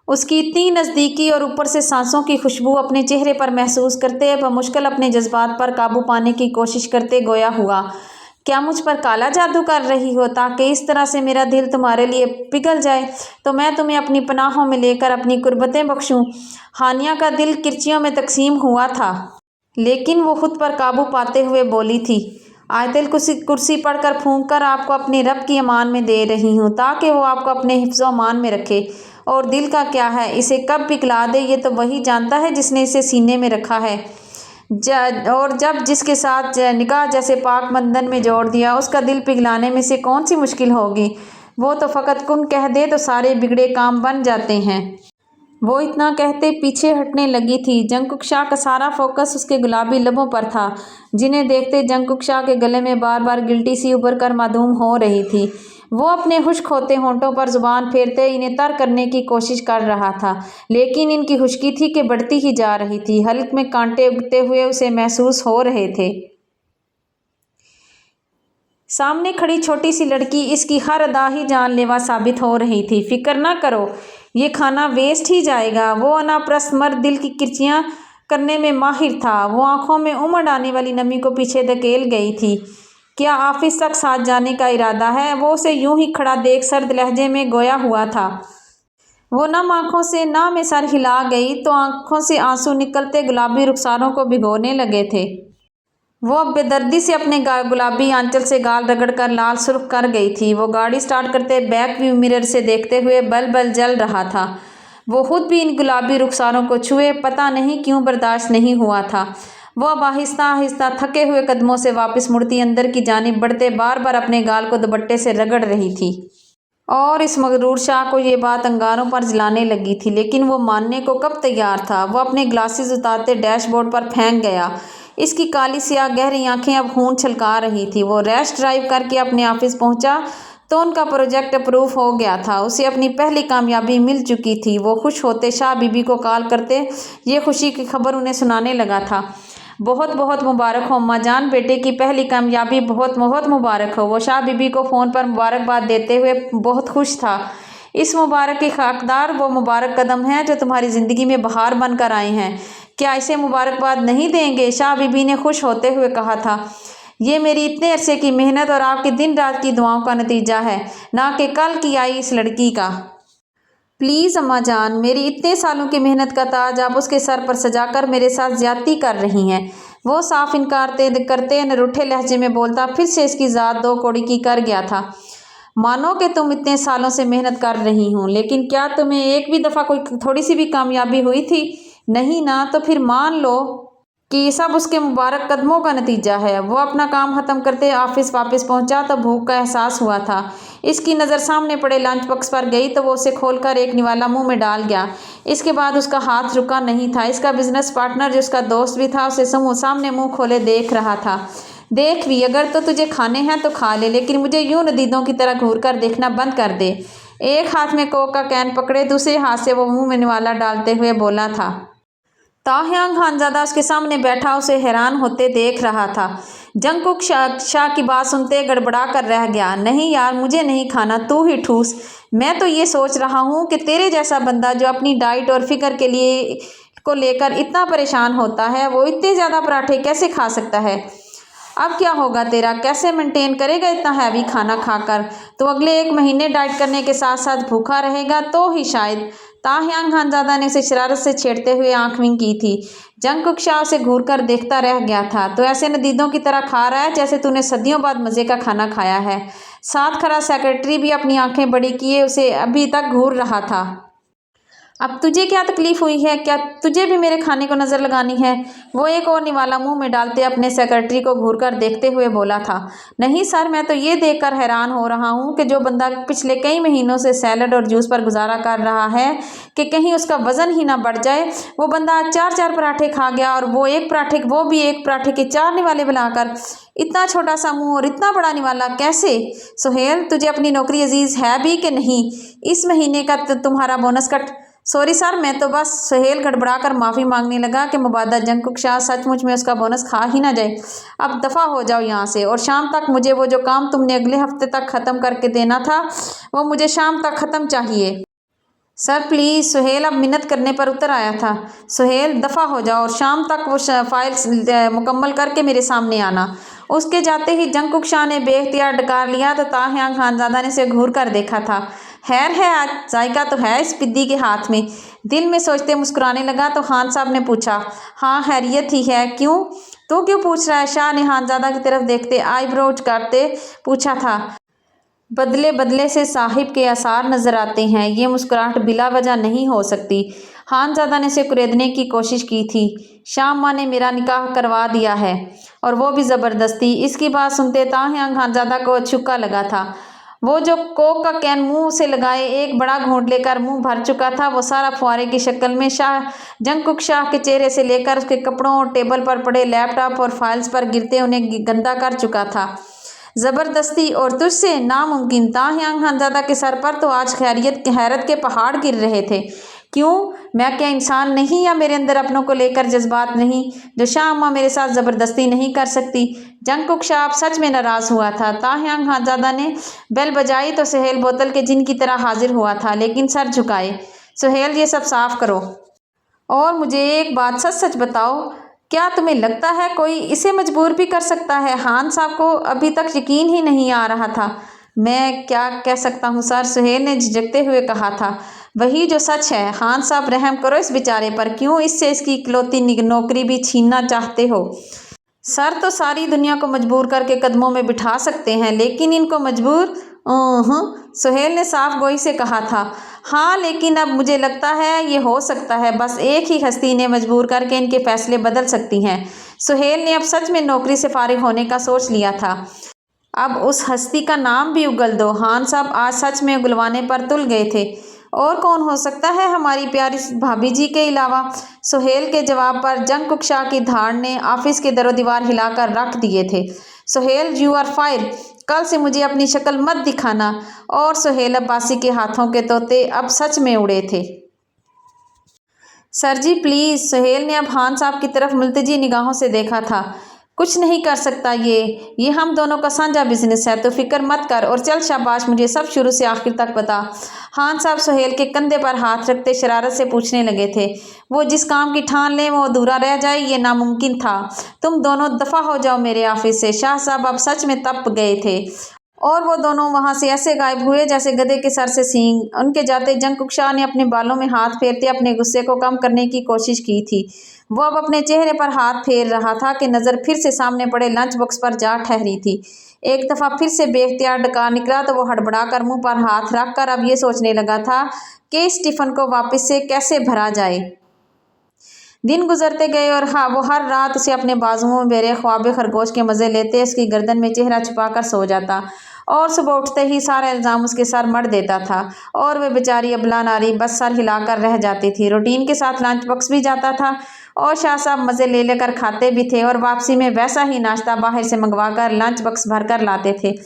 اس کی اتنی نزدیکی اور اوپر سے سانسوں کی خوشبو اپنے چہرے پر محسوس کرتے بمشکل اپنے جذبات پر قابو پانے کی کوشش کرتے گویا ہوا، کیا مجھ پر کالا جادو کر رہی ہو تاکہ اس طرح سے میرا دل تمہارے لیے پگھل جائے تو میں تمہیں اپنی پناہوں میں لے کر اپنی قربتیں بخشوں؟ ہانیہ کا دل کرچیوں میں تقسیم ہوا تھا، لیکن وہ خود پر قابو پاتے ہوئے بولی تھی، آیت الکرسی پڑھ کر پھونک کر آپ کو اپنے رب کی امان میں دے رہی ہوں تاکہ وہ آپ کو اپنے حفظ و امان میں رکھے، اور دل کا کیا ہے، اسے کب پگھلا دے یہ تو وہی جانتا ہے جس نے اسے سینے میں رکھا ہے، اور جب جس کے ساتھ نکاح جیسے پاک بندھن میں جوڑ دیا اس کا دل پگھلانے میں سے کون سی مشکل ہوگی؟ وہ تو فقط کن کہہ دے تو سارے بگڑے کام بن جاتے ہیں۔ وہ اتنا کہتے پیچھے ہٹنے لگی تھی۔ جنگ شاہ کا سارا فوکس اس کے گلابی لبوں پر تھا، جنہیں دیکھتے جنگ شاہ کے گلے میں بار بار گلٹی سی ابھر کر معدوم ہو رہی تھی۔ وہ اپنے خشک ہوتے ہونٹوں پر زبان پھیرتے انہیں تر کرنے کی کوشش کر رہا تھا، لیکن ان کی خشکی تھی کہ بڑھتی ہی جا رہی تھی، حلق میں کانٹے اگتے ہوئے اسے محسوس ہو رہے تھے۔ سامنے کھڑی چھوٹی سی لڑکی اس کی ہر ادا ہی جان لیوا ثابت ہو رہی تھی۔ فکر نہ کرو، یہ کھانا ویسٹ ہی جائے گا۔ وہ انا پرست مرد دل کی کرچیاں کرنے میں ماہر تھا۔ وہ آنکھوں میں امڑ آنے والی نمی کو پیچھے دھکیل گئی تھی۔ کیا آفس تک ساتھ جانے کا ارادہ ہے؟ وہ اسے یوں ہی کھڑا دیکھ سرد لہجے میں گویا ہوا تھا۔ वो नम आंखों से ना मैं सर हिला गई तो आंखों से आंसू निकलते गुलाबी रुखसारों को भिगोने लगे थे। वो अब बेदर्दी से अपने गुलाबी आंचल से गाल रगड़कर लाल सुर्ख कर गई थी। वो गाड़ी स्टार्ट करते बैक व्यू मिरर से देखते हुए बल बल जल रहा था। वो खुद भी इन गुलाबी रुखसारों को छुए पता नहीं क्यों बर्दाश्त नहीं हुआ था। वो अब आहिस्ता आहिस्ता थके हुए कदमों से वापस मुड़ती अंदर की जानिब बढ़ते बार बार अपने गाल को दुपट्टे से रगड़ रही थी। और इस मगरूर शाह को ये बात अंगारों पर जलाने लगी थी, लेकिन वो मानने को कब तैयार था। वो अपने ग्लासेस उतारते डैशबोर्ड पर फेंक गया। इसकी काली सियाह गहरी आंखें अब खून छलका रही थी। वो रैश ड्राइव करके अपने ऑफिस पहुंचा तो उनका प्रोजेक्ट अप्रूव हो गया था। उसे अपनी पहली कामयाबी मिल चुकी थी। वो खुश होते शाह बीबी को कॉल करते ये खुशी की खबर उन्हें सुनाने लगा था। बहुत बहुत मुबारक हो अम्मा जान, बेटे की पहली कामयाबी बहुत बहुत मुबारक हो। वो शाह बीबी को फ़ोन पर मुबारकबाद देते हुए बहुत खुश था। इस मुबारक के हकदार वो मुबारक कदम हैं जो तुम्हारी ज़िंदगी में बहार बनकर आए हैं। क्या इसे मुबारकबाद नहीं देंगे? शाह बीबी ने खुश होते हुए कहा था। ये मेरी इतने अरसे की मेहनत और आपकी दिन रात की दुआओं का नतीजा है, ना कि कल की आई इस लड़की का। प्लीज़ अम्मा जान, मेरी इतने सालों की मेहनत का ताज आप उसके सर पर सजाकर मेरे साथ ज्यादती कर रही हैं। वो साफ इनकार करते नरूठे लहजे में बोलता फिर से इसकी ज़ात दो कौड़ी की कर गया था। मानो कि तुम इतने सालों से मेहनत कर रही हूँ, लेकिन क्या तुम्हें एक भी दफ़ा कोई थोड़ी सी भी कामयाबी हुई थी? नहीं ना, तो फिर मान लो कि ये सब उसके मुबारक कदमों का नतीजा है। वो अपना काम ख़त्म करते ऑफिस वापस पहुंचा तो भूख का एहसास हुआ था। इसकी नज़र सामने पड़े लंच बॉक्स पर गई तो वो उसे खोलकर एक निवाला मुंह में डाल गया। इसके बाद उसका हाथ रुका नहीं था। इसका बिजनेस पार्टनर जो उसका दोस्त भी था उसे सामने मुंह खोले देख रहा था। देख भी, अगर तो तुझे खाने हैं तो खा ले, लेकिन मुझे यूं नदीदों की तरह घूर कर देखना बंद कर दे। एक हाथ में कोक का कैन पकड़े दूसरे हाथ से वो मुंह में निवाला डालते हुए बोला था। ताहयांग खानजादा उसके सामने बैठा उसे हैरान होते देख रहा था। जंगकुक शाह की बात सुनते गड़बड़ा कर रह गया। नहीं यार, मुझे नहीं खाना, तू ही ठूस। मैं तो ये सोच रहा हूँ कि तेरे जैसा बंदा जो अपनी डाइट और फिक्र के लिए को लेकर इतना परेशान होता है, वो इतने ज़्यादा पराठे कैसे खा सकता है। अब क्या होगा तेरा? कैसे मेंटेन करेगा इतना हैवी खाना खाकर? तो अगले 1 महीने डाइट करने के साथ साथ भूखा रहेगा तो ही शायद। ताहयांग खानजादा ने उसे शरारत से छेड़ते हुए आंख विंग की थी। जंगकुक शाह उसे घूर कर देखता रह गया था। तो ऐसे नदीदों की तरह खा रहा है जैसे तूने सदियों बाद मज़े का खाना खाया है। साथ खड़ा सेक्रेटरी भी अपनी आंखें बड़ी किए उसे अभी तक घूर रहा था। अब तुझे क्या तकलीफ़ हुई है? क्या तुझे भी मेरे खाने को नज़र लगानी है? वो एक और निवाला मुंह में डालते अपने सेक्रेटरी को घूरकर देखते हुए बोला था। नहीं सर, मैं तो ये देखकर हैरान हो रहा हूँ कि जो बंदा पिछले कई महीनों से सैलड और जूस पर गुजारा कर रहा है कि कहीं उसका वज़न ही ना बढ़ जाए, वो बंदा आज 4 पराठे खा गया, और वो भी एक पराठे के 4 निवाले बनाकर। इतना छोटा सा मुँह और इतना बड़ा निवाला कैसे? सुहेल, तुझे अपनी नौकरी अजीज़ है भी कि नहीं? इस महीने का तुम्हारा बोनस कट। सॉरी सर, मैं तो बस। सुहेल गड़बड़ा कर माफ़ी मांगने लगा कि मुबादा जंगकुक शाह सचमुच में उसका बोनस खा ही ना जाए। अब दफ़ा हो जाओ यहाँ से, और शाम तक मुझे वो जो काम तुमने अगले हफ्ते तक ख़त्म करके देना था वो मुझे शाम तक ख़त्म चाहिए। Sir please. सुहेल अब मिन्नत करने पर उतर आया था। सुहेल, दफ़ा हो जाओ और शाम तक वो फाइल्स मुकम्मल करके मेरे सामने आना। उसके जाते ही जंगकुक शाह ने बेख्तियार डकार लिया तो ताहयांग खानजादा ने उसे घूर कर देखा था। खैर है, आज जायका तो है इस पिद्दी के हाथ में। दिल में सोचते मुस्कुराने लगा तो खान साहब ने पूछा। हाँ, खैरियत ही है। क्यों? तू क्यों पूछ रहा है? शाह ने खानजादा की तरफ देखते आईब्रोज काटते पूछा था। बदले बदले से साहिब के आसार नजर आते हैं। ये मुस्कुराहट बिला वजह नहीं हो सकती। खानजादा ने उसे कुरेदने की कोशिश की थी। शाह माँ ने मेरा निकाह करवा दिया है, और वो भी ज़बरदस्ती। इसकी बात सुनते ताहयांग खानजादा को अछूका लगा था। वो जो कोक का कैन मुंह से लगाए एक बड़ा घूंट लेकर मुंह भर चुका था, वो सारा फुहारे की शक्ल में जंगकुक शाह के चेहरे से लेकर उसके कपड़ों और टेबल पर पड़े लैपटॉप और फाइल्स पर गिरते उन्हें गंदा कर चुका था। ज़बरदस्ती और तुझसे नामुमकिन। ताहयांग खानजादा के सर पर तो आज हैरत के पहाड़ गिर रहे थे। क्यों? मैं क्या इंसान नहीं, या मेरे अंदर अपनों को लेकर जज्बात नहीं जो शाह अम्मा मेरे साथ ज़बरदस्ती नहीं कर सकती? जंगकुक शाह सच में नाराज़ हुआ था। ताहयांग खानजादा ने बेल बजाई तो सुहेल बोतल के जिन की तरह हाजिर हुआ था, लेकिन सर झुकाए। सुहेल, ये सब साफ करो और मुझे एक बात सच सच बताओ, क्या तुम्हें लगता है कोई इसे मजबूर भी कर सकता है? खान साहब को अभी तक यकीन ही नहीं आ रहा था। मैं क्या कह सकता हूँ सर, सुहेल ने झिझकते हुए कहा था। वही जो सच है। खान साहब रहम करो इस बेचारे पर, क्यों इससे इसकी इकलौती नौकरी भी छीनना चाहते हो? सर तो सारी दुनिया को मजबूर करके कदमों में बिठा सकते हैं, लेकिन इनको मजबूर? सुहेल ने साफ गोई से कहा था। हाँ, लेकिन अब मुझे लगता है ये हो सकता है, बस एक ही हस्ती ने मजबूर करके इनके फैसले बदल सकती हैं। सुहेल ने अब सच में नौकरी से फारिग होने का सोच लिया था। अब उस हस्ती का नाम भी उगल दो। खान साहब आज सच में उगलवाने पर तुल गए थे। और कौन हो सकता है हमारी प्यारी भाभी जी के अलावा? सुहेल के जवाब पर जंग शाह की धाड़ ने ऑफिस के दरो दीवार हिलाकर रख दिए थे। Suhail, you are fire. कल से मुझे अपनी शक्ल मत दिखाना। और सुहेल अब्बासी के हाथों के तोते अब सच में उड़े थे। Sir ji please. सुहेल ने अब खान साहब की तरफ मुल्तजी निगाहों से देखा था। कुछ नहीं कर सकता ये हम दोनों का साझा बिजनेस है, तो फिक्र मत कर और चल शाबाश, मुझे सब शुरू से आखिर तक बता। खान साहब सुहेल के कंधे पर हाथ रखते शरारत से पूछने लगे थे। वो जिस काम की ठान लें वो अधूरा रह जाए, ये नामुमकिन था। तुम दोनों दफ़ा हो जाओ मेरे ऑफिस से। शाह साहब अब सच में तप गए थे और वो दोनों वहां से ऐसे गायब हुए जैसे गधे के सर से सींग। उनके जाते जंग शाह ने अपने बालों में हाथ फेरते अपने गुस्से को कम करने की कोशिश की थी। वो अब अपने चेहरे पर हाथ फेर रहा था कि नज़र फिर से सामने पड़े लंच बॉक्स पर जा ठहरी थी। एक दफ़ा फिर से बेख्तियार डकार निकला तो वो हड़बड़ा कर मुंह पर हाथ रख कर अब ये सोचने लगा था कि इस टिफ़िन को वापस से कैसे भरा जाए। दिन गुजरते गए और वो हर रात उसे अपने बाजुओं में बेरे ख्वाब खरगोश के मज़े लेते उसकी गर्दन में चेहरा छुपाकर सो जाता और सुबह उठते ही सारा इल्ज़ाम उसके सर मढ़ देता था और वह बेचारी अबला नारी बस सर हिलाकर रह जाती थी। रूटीन के साथ लंच बॉक्स भी जाता था और शाह साहब मज़े ले लेकर खाते भी थे और वापसी में वैसा ही नाश्ता बाहर से मंगवाकर लंच बॉक्स भर कर लाते थे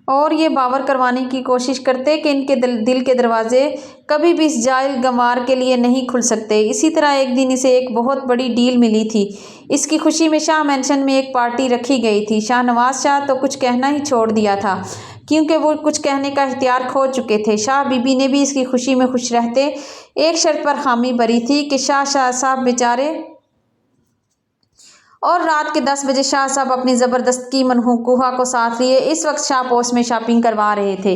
और ये बावर करवाने की कोशिश करते कि इनके दिल के दरवाजे कभी भी इस जाहिल गंवार के लिए नहीं खुल सकते। इसी तरह एक दिन इसे एक बहुत बड़ी डील मिली थी। इसकी खुशी में शाह मैंशन में एक पार्टी रखी गई थी। शाहनवाज शाह तो कुछ कहना ही छोड़ दिया था क्योंकि वो कुछ कहने का इख्तियार खो चुके थे। शाह बीबी ने भी इसकी खुशी में खुश रहते एक शर्त पर हामी भरी थी कि शाह साहब बेचारे और रात के 10 बजे शाह साहब अपनी ज़बरदस्ती मनहूकुहा को साथ लिए इस वक्त शाह पोस्ट में शॉपिंग करवा रहे थे।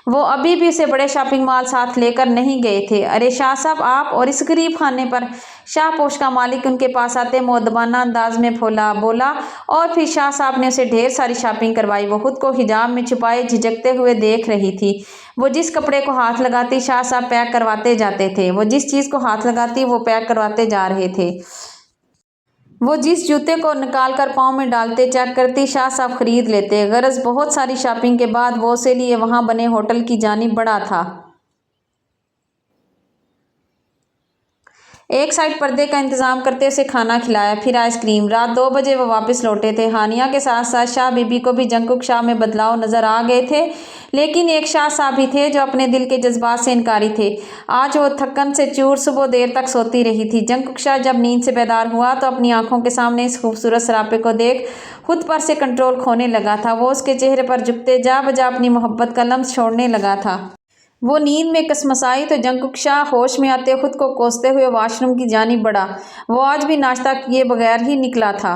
वो अभी भी उसे बड़े शॉपिंग मॉल साथ लेकर नहीं गए थे। अरे शाह साहब आप और इस गरीब खाने पर। शाह पोस्ट का मालिक उनके पास आते मुअद्दबाना अंदाज में बोला और फिर शाह साहब ने उसे ढेर सारी शॉपिंग करवाई। वो खुद को हिजाब में छुपाए झिझकते हुए देख रही थी। वो जिस कपड़े को हाथ लगाती शाह साहब पैक करवाते जाते थे। वो जिस चीज़ को हाथ लगाती वो पैक करवाते जा रहे थे। वो जिस जूते को निकाल कर पाँव में डालते चेक करती शाह साहब खरीद लेते। गरज बहुत सारी शॉपिंग के बाद वो उसे लिए वहाँ बने होटल की जानिब बढ़ा था। एक साइड पर्दे का इंतजाम करते उसे खाना खिलाया, फिर आइसक्रीम। रात 2 बजे वो वापस लौटे थे। हानिया के साथ साथ शाह बीबी को भी जंकुक शाह में बदलाव नजर आ गए थे, लेकिन एक शाह साहब भी थे जो अपने दिल के जज्बात से इनकारी थे। आज वो थकन से चूर सुबह देर तक सोती रही थी। जंकुक शाह जब नींद से बेदार हुआ तो अपनी आंखों के सामने इस खूबसूरत सरापे को देख खुद पर से कंट्रोल खोने लगा था। वो उसके चेहरे पर झुकते जा बजा अपनी मोहब्बत का लम्स छोड़ने लगा था। वो नींद में कसमसाई तो जंकुक शाह होश में आते खुद को कोसते हुए वॉशरूम की जानिब बढ़ा। वो आज भी नाश्ता किए बगैर ही निकला था।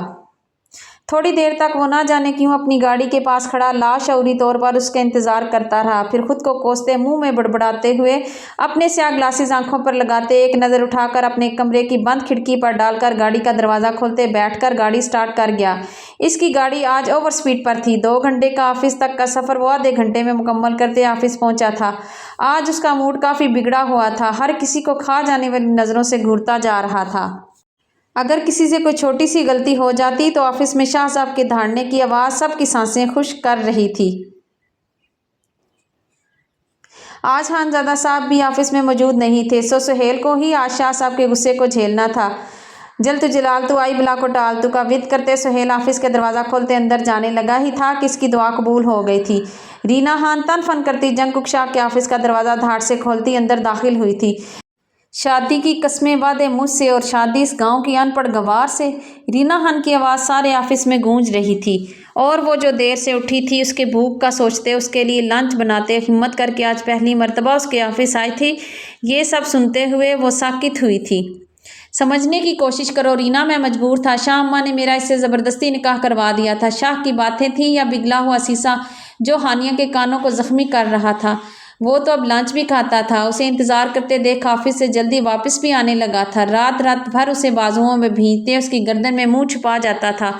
थोड़ी देर तक वो ना जाने क्यों अपनी गाड़ी के पास खड़ा लाशऊरी तौर पर उसका इंतजार करता रहा। फिर खुद को कोसते मुंह में बड़बड़ाते हुए अपने स्याह ग्लासेस आंखों पर लगाते एक नज़र उठाकर अपने कमरे की बंद खिड़की पर डालकर गाड़ी का दरवाज़ा खोलते बैठकर गाड़ी स्टार्ट कर गया। इसकी गाड़ी आज ओवर स्पीड पर थी। 2 घंटे का ऑफिस तक का सफ़र वो आधे घंटे में मुकम्मल करते ऑफिस पहुंचा था। आज उसका मूड काफ़ी बिगड़ा हुआ था। हर किसी को खा जाने वाली नज़रों से घूरता जा रहा था। अगर किसी से कोई छोटी सी गलती हो जाती तो ऑफिस में शाह साहब के धाड़ने की आवाज़ सबकी सांसें खुश्क कर रही थी। आज खानज़ादा साहब भी ऑफिस में मौजूद नहीं थे, सो सुहेल को ही आज शाह साहब के गुस्से को झेलना था। जल तू जलाल तू आई बला को टाल तू का विद करते सुहेल ऑफिस का दरवाज़ा खोलते अंदर जाने लगा ही था कि इसकी दुआ कबूल हो गई थी। रीना खान तन फन करती जंकुक शाह के ऑफिस का दरवाज़ा धाड़ से खोलती अंदर दाखिल हुई थी। शादी की कस्में वादे मुझसे और शादी इस गांव की अनपढ़ गवार से। रीना खान की आवाज़ सारे ऑफिस में गूंज रही थी और वो जो देर से उठी थी उसके भूख का सोचते उसके लिए लंच बनाते हिम्मत करके आज पहली मर्तबा उसके ऑफिस आई थी। ये सब सुनते हुए वो साकित हुई थी। समझने की कोशिश करो रीना, मैं मजबूर था। शाह अम्मा ने मेरा इससे ज़बरदस्ती निकाह करवा दिया था। शाह की बातें थीं या पिघला हुआ शीशा जो हानिया के कानों को ज़ख्मी कर रहा था। وہ تو اب لنچ بھی کھاتا تھا۔ اسے انتظار کرتے دیکھ آفس سے جلدی واپس بھی آنے لگا تھا۔ رات رات بھر اسے بازوؤں میں بھینچتے اس کی گردن میں منہ چھپا جاتا تھا،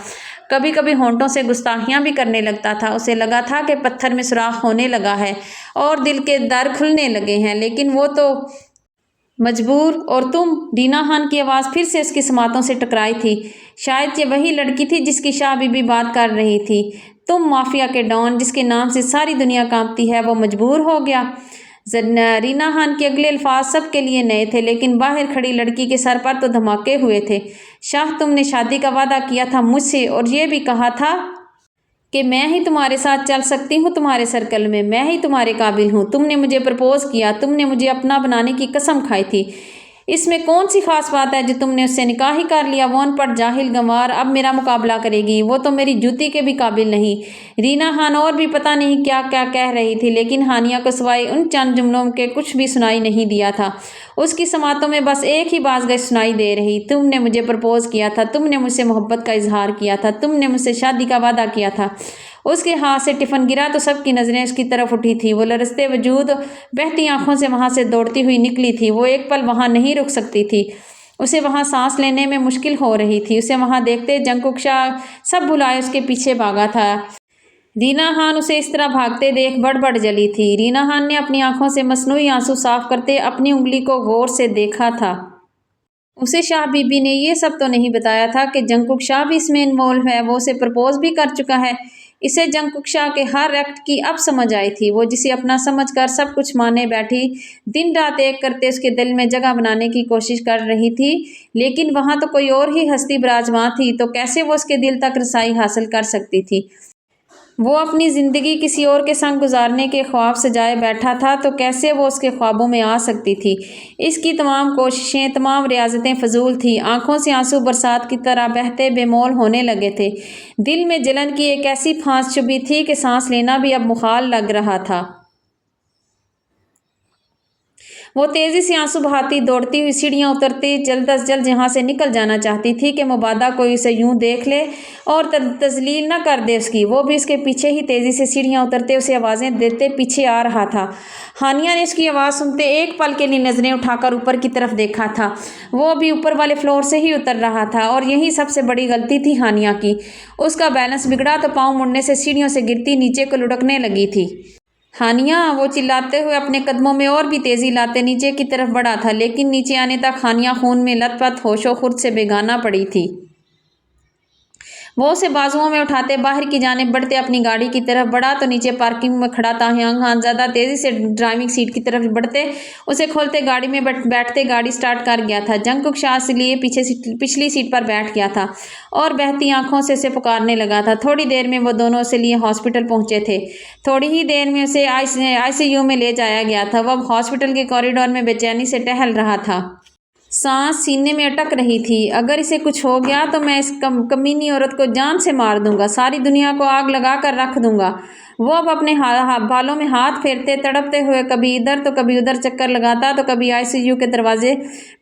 کبھی کبھی ہونٹوں سے گستاخیاں بھی کرنے لگتا تھا۔ اسے لگا تھا کہ پتھر میں سوراخ ہونے لگا ہے اور دل کے در کھلنے لگے ہیں، لیکن وہ تو مجبور۔ اور تم؟ رینا خان کی آواز پھر سے اس کی سماعتوں سے ٹکرائی تھی۔ شاید یہ وہی لڑکی تھی جس کی شاہ بی بی بات کر رہی تھی۔ تم مافیا کے ڈان جس کے نام سے ساری دنیا کانپتی ہے، وہ مجبور ہو گیا؟ رینا خان کے اگلے الفاظ سب کے لیے نئے تھے، لیکن باہر کھڑی لڑکی کے سر پر تو دھماکے ہوئے تھے۔ شاہ، تم نے شادی کا وعدہ کیا تھا مجھ سے اور یہ بھی کہا تھا کہ میں ہی تمہارے ساتھ چل سکتی ہوں تمہارے سرکل میں ہی تمہارے قابل ہوں۔ تم نے مجھے پرپوز کیا، تم نے مجھے اپنا بنانے کی قسم کھائی تھی۔ اس میں کون سی خاص بات ہے جو تم نے اس سے نکاح ہی کر لیا؟ وہ ان پڑھ جاہل گنوار اب میرا مقابلہ کرے گی، وہ تو میری جوتی کے بھی قابل نہیں۔ رینا خان اور بھی پتہ نہیں کیا کیا کہہ رہی تھی، لیکن ہانیہ کو سوائے ان چند جملوں کے کچھ بھی سنائی نہیں دیا تھا۔ اس کی سماعتوں میں بس ایک ہی بات گشت سنائی دے رہی، تم نے مجھے پرپوز کیا تھا، تم نے مجھ سے محبت کا اظہار کیا تھا، تم نے مجھ سے شادی کا وعدہ کیا تھا۔ اس کے ہاتھ سے ٹفن گرا تو سب کی نظریں اس کی طرف اٹھی تھیں۔ وہ لرزتے وجود بہتی آنکھوں سے وہاں سے دوڑتی ہوئی نکلی تھی۔ وہ ایک پل وہاں نہیں رک سکتی تھی، اسے وہاں سانس لینے میں مشکل ہو رہی تھی۔ اسے وہاں دیکھتے جنکک شاہ سب بھلائے اس کے پیچھے بھاگا تھا۔ رینا خان اسے اس طرح بھاگتے دیکھ بڑبڑ جلی تھی۔ رینا خان نے اپنی آنکھوں سے مصنوعی آنسو صاف کرتے اپنی انگلی کو غور سے دیکھا تھا۔ اسے شاہ بی بی نے یہ سب تو نہیں بتایا تھا کہ جنکک شاہ بھی اس میں انوالو ہے، وہ اسے پرپوز بھی کر چکا ہے۔ اسے جنکک شاہ کے ہر ایکٹ کی اب سمجھ آئی تھی۔ وہ جسے اپنا سمجھ کر سب کچھ مانے بیٹھی، دن رات ایک کرتے اس کے دل میں جگہ بنانے کی کوشش کر رہی تھی، لیکن وہاں تو کوئی اور ہی ہستی براجمان تھی، تو کیسے وہ اس کے دل تک رسائی حاصل کر سکتی تھی؟ وہ اپنی زندگی کسی اور کے سنگ گزارنے کے خواب سجائے بیٹھا تھا، تو کیسے وہ اس کے خوابوں میں آ سکتی تھی؟ اس کی تمام کوششیں، تمام ریاضتیں فضول تھیں۔ آنکھوں سے آنسو برسات کی طرح بہتے بے مول ہونے لگے تھے۔ دل میں جلن کی ایک ایسی پھانس چبھی تھی کہ سانس لینا بھی اب مخال لگ رہا تھا۔ وہ تیزی سے آنسو بہاتی دوڑتی ہوئی سیڑھیاں اترتی، جلد از جلد یہاں سے نکل جانا چاہتی تھی کہ مبادا کوئی اسے یوں دیکھ لے اور تذلیل نہ کر دے اس کی۔ وہ بھی اس کے پیچھے ہی تیزی سے سیڑھیاں اترتے اسے آوازیں دیتے پیچھے آ رہا تھا۔ ہانیہ نے اس کی آواز سنتے ایک پل کے لیے نظریں اٹھا کر اوپر کی طرف دیکھا تھا۔ وہ ابھی اوپر والے فلور سے ہی اتر رہا تھا، اور یہی سب سے بڑی غلطی تھی ہانیہ کی۔ اس کا بیلنس بگڑا تو پاؤں مڑنے سے سیڑھیوں سے گرتی نیچے کو لڑکنے لگی تھی۔ ہانیہ! وہ چلاتے ہوئے اپنے قدموں میں اور بھی تیزی لاتے نیچے کی طرف بڑھا تھا، لیکن نیچے آنے تک ہانیہ خون میں لت پت، ہوش و خرد سے بیگانہ پڑی تھی۔ وہ اسے بازوؤں میں اٹھاتے باہر کی جانب بڑھتے اپنی گاڑی کی طرف بڑھا تو نیچے پارکنگ میں کھڑا تاہیانگ خان زیادہ تیزی سے ڈرائیونگ سیٹ کی طرف بڑھتے اسے کھولتے گاڑی میں بیٹھتے گاڑی سٹارٹ کر گیا تھا۔ جنکک شاہ اس لیے پچھلی سیٹ پر بیٹھ گیا تھا اور بہتی آنکھوں سے اسے پکارنے لگا تھا۔ تھوڑی دیر میں وہ دونوں اسے لیے ہاسپٹل پہنچے تھے۔ تھوڑی ہی دیر میں اسے آئی سی یو میں لے جایا گیا تھا۔ وہ اب ہاسپٹل کے کوریڈور میں بے چینی سے ٹہل رہا تھا۔ سانس سینے میں اٹک رہی تھی۔ اگر اسے کچھ ہو گیا تو میں اس کمینی عورت کو جان سے مار دوں گا، ساری دنیا کو آگ لگا کر رکھ دوں گا۔ وہ اب اپنے بالوں میں ہاتھ پھیرتے تڑپتے ہوئے کبھی ادھر تو کبھی ادھر چکر لگاتا تو کبھی آئی سی یو کے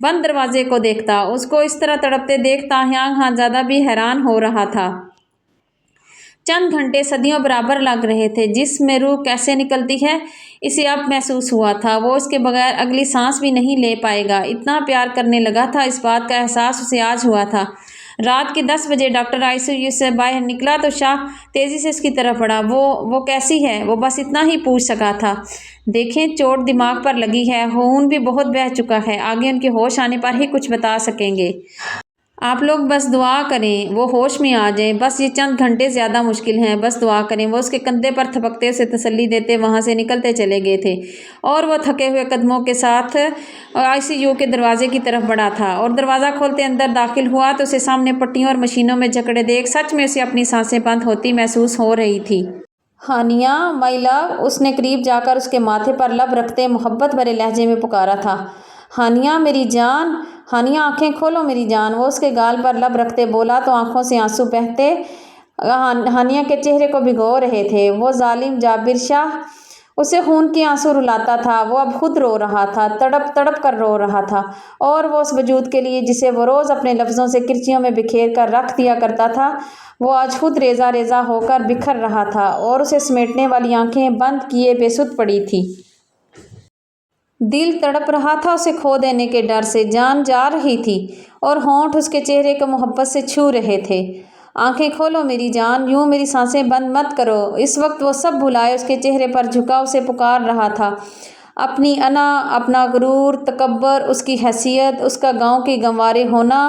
بند دروازے کو دیکھتا۔ اس کو اس طرح تڑپتے دیکھ تاہیانگ خان زیادہ بھی حیران ہو رہا تھا۔ چند گھنٹے صدیوں برابر لگ رہے تھے۔ جسم میں روح کیسے نکلتی ہے، اسے اب محسوس ہوا تھا۔ وہ اس کے بغیر اگلی سانس بھی نہیں لے پائے گا۔ اتنا پیار کرنے لگا تھا، اس بات کا احساس اسے آج ہوا تھا۔ رات کے 10 بجے ڈاکٹر آئی سی یو سے باہر نکلا تو شاہ تیزی سے اس کی طرف بڑھا۔ وہ کیسی ہے؟ وہ بس اتنا ہی پوچھ سکا تھا۔ دیکھیں، چوٹ دماغ پر لگی ہے، خون بھی بہت بہہ چکا ہے، آگے ان کے ہوش آنے پر ہی کچھ بتا سکیں گے۔ آپ لوگ بس دعا کریں وہ ہوش میں آ جائیں، بس یہ چند گھنٹے زیادہ مشکل ہیں، بس دعا کریں۔ وہ اس کے کندھے پر تھپکتے اسے تسلی دیتے وہاں سے نکلتے چلے گئے تھے، اور وہ تھکے ہوئے قدموں کے ساتھ آئی سی یو کے دروازے کی طرف بڑھا تھا، اور دروازہ کھولتے اندر داخل ہوا تو اسے سامنے پٹیوں اور مشینوں میں جکڑے دیکھ سچ میں اسے اپنی سانسیں بند ہوتی محسوس ہو رہی تھی۔ ہانیہ، مائی لو! اس نے قریب جا کر اس کے ماتھے پر لب رکھتے محبت بھرے لہجے میں پکارا تھا۔ ہانیہ، میری جان! ہانیہ، آنکھیں کھولو میری جان! وہ اس کے گال پر لب رکھتے بولا تو آنکھوں سے آنسو بہتے ہانیہ کے چہرے کو بھگو رہے تھے۔ وہ ظالم جابر شاہ اسے خون کے آنسو رلاتا تھا۔ وہ اب خود رو رہا تھا، تڑپ تڑپ کر رو رہا تھا، اور وہ اس وجود کے لیے جسے وہ روز اپنے لفظوں سے کرچیوں میں بکھیر کر رکھ دیا کرتا تھا، وہ آج خود ریزہ ریزہ ہو کر بکھر رہا تھا، اور اسے سمیٹنے والی آنکھیں بند کیے بے سدھ پڑی تھی۔ दिल तड़प रहा था उसे खो देने के डर से, जान जा रही थी और होंठ उसके चेहरे को मोहब्बत से छू रहे थे। आंखें खोलो मेरी जान, यूं मेरी सांसें बंद मत करो। इस वक्त वो सब भुलाए उसके चेहरे पर झुका उसे पुकार रहा था। अपनी अना, अपना गुरूर, तकब्बर, उसकी हैसियत, उसका गांव के गंवारे होना,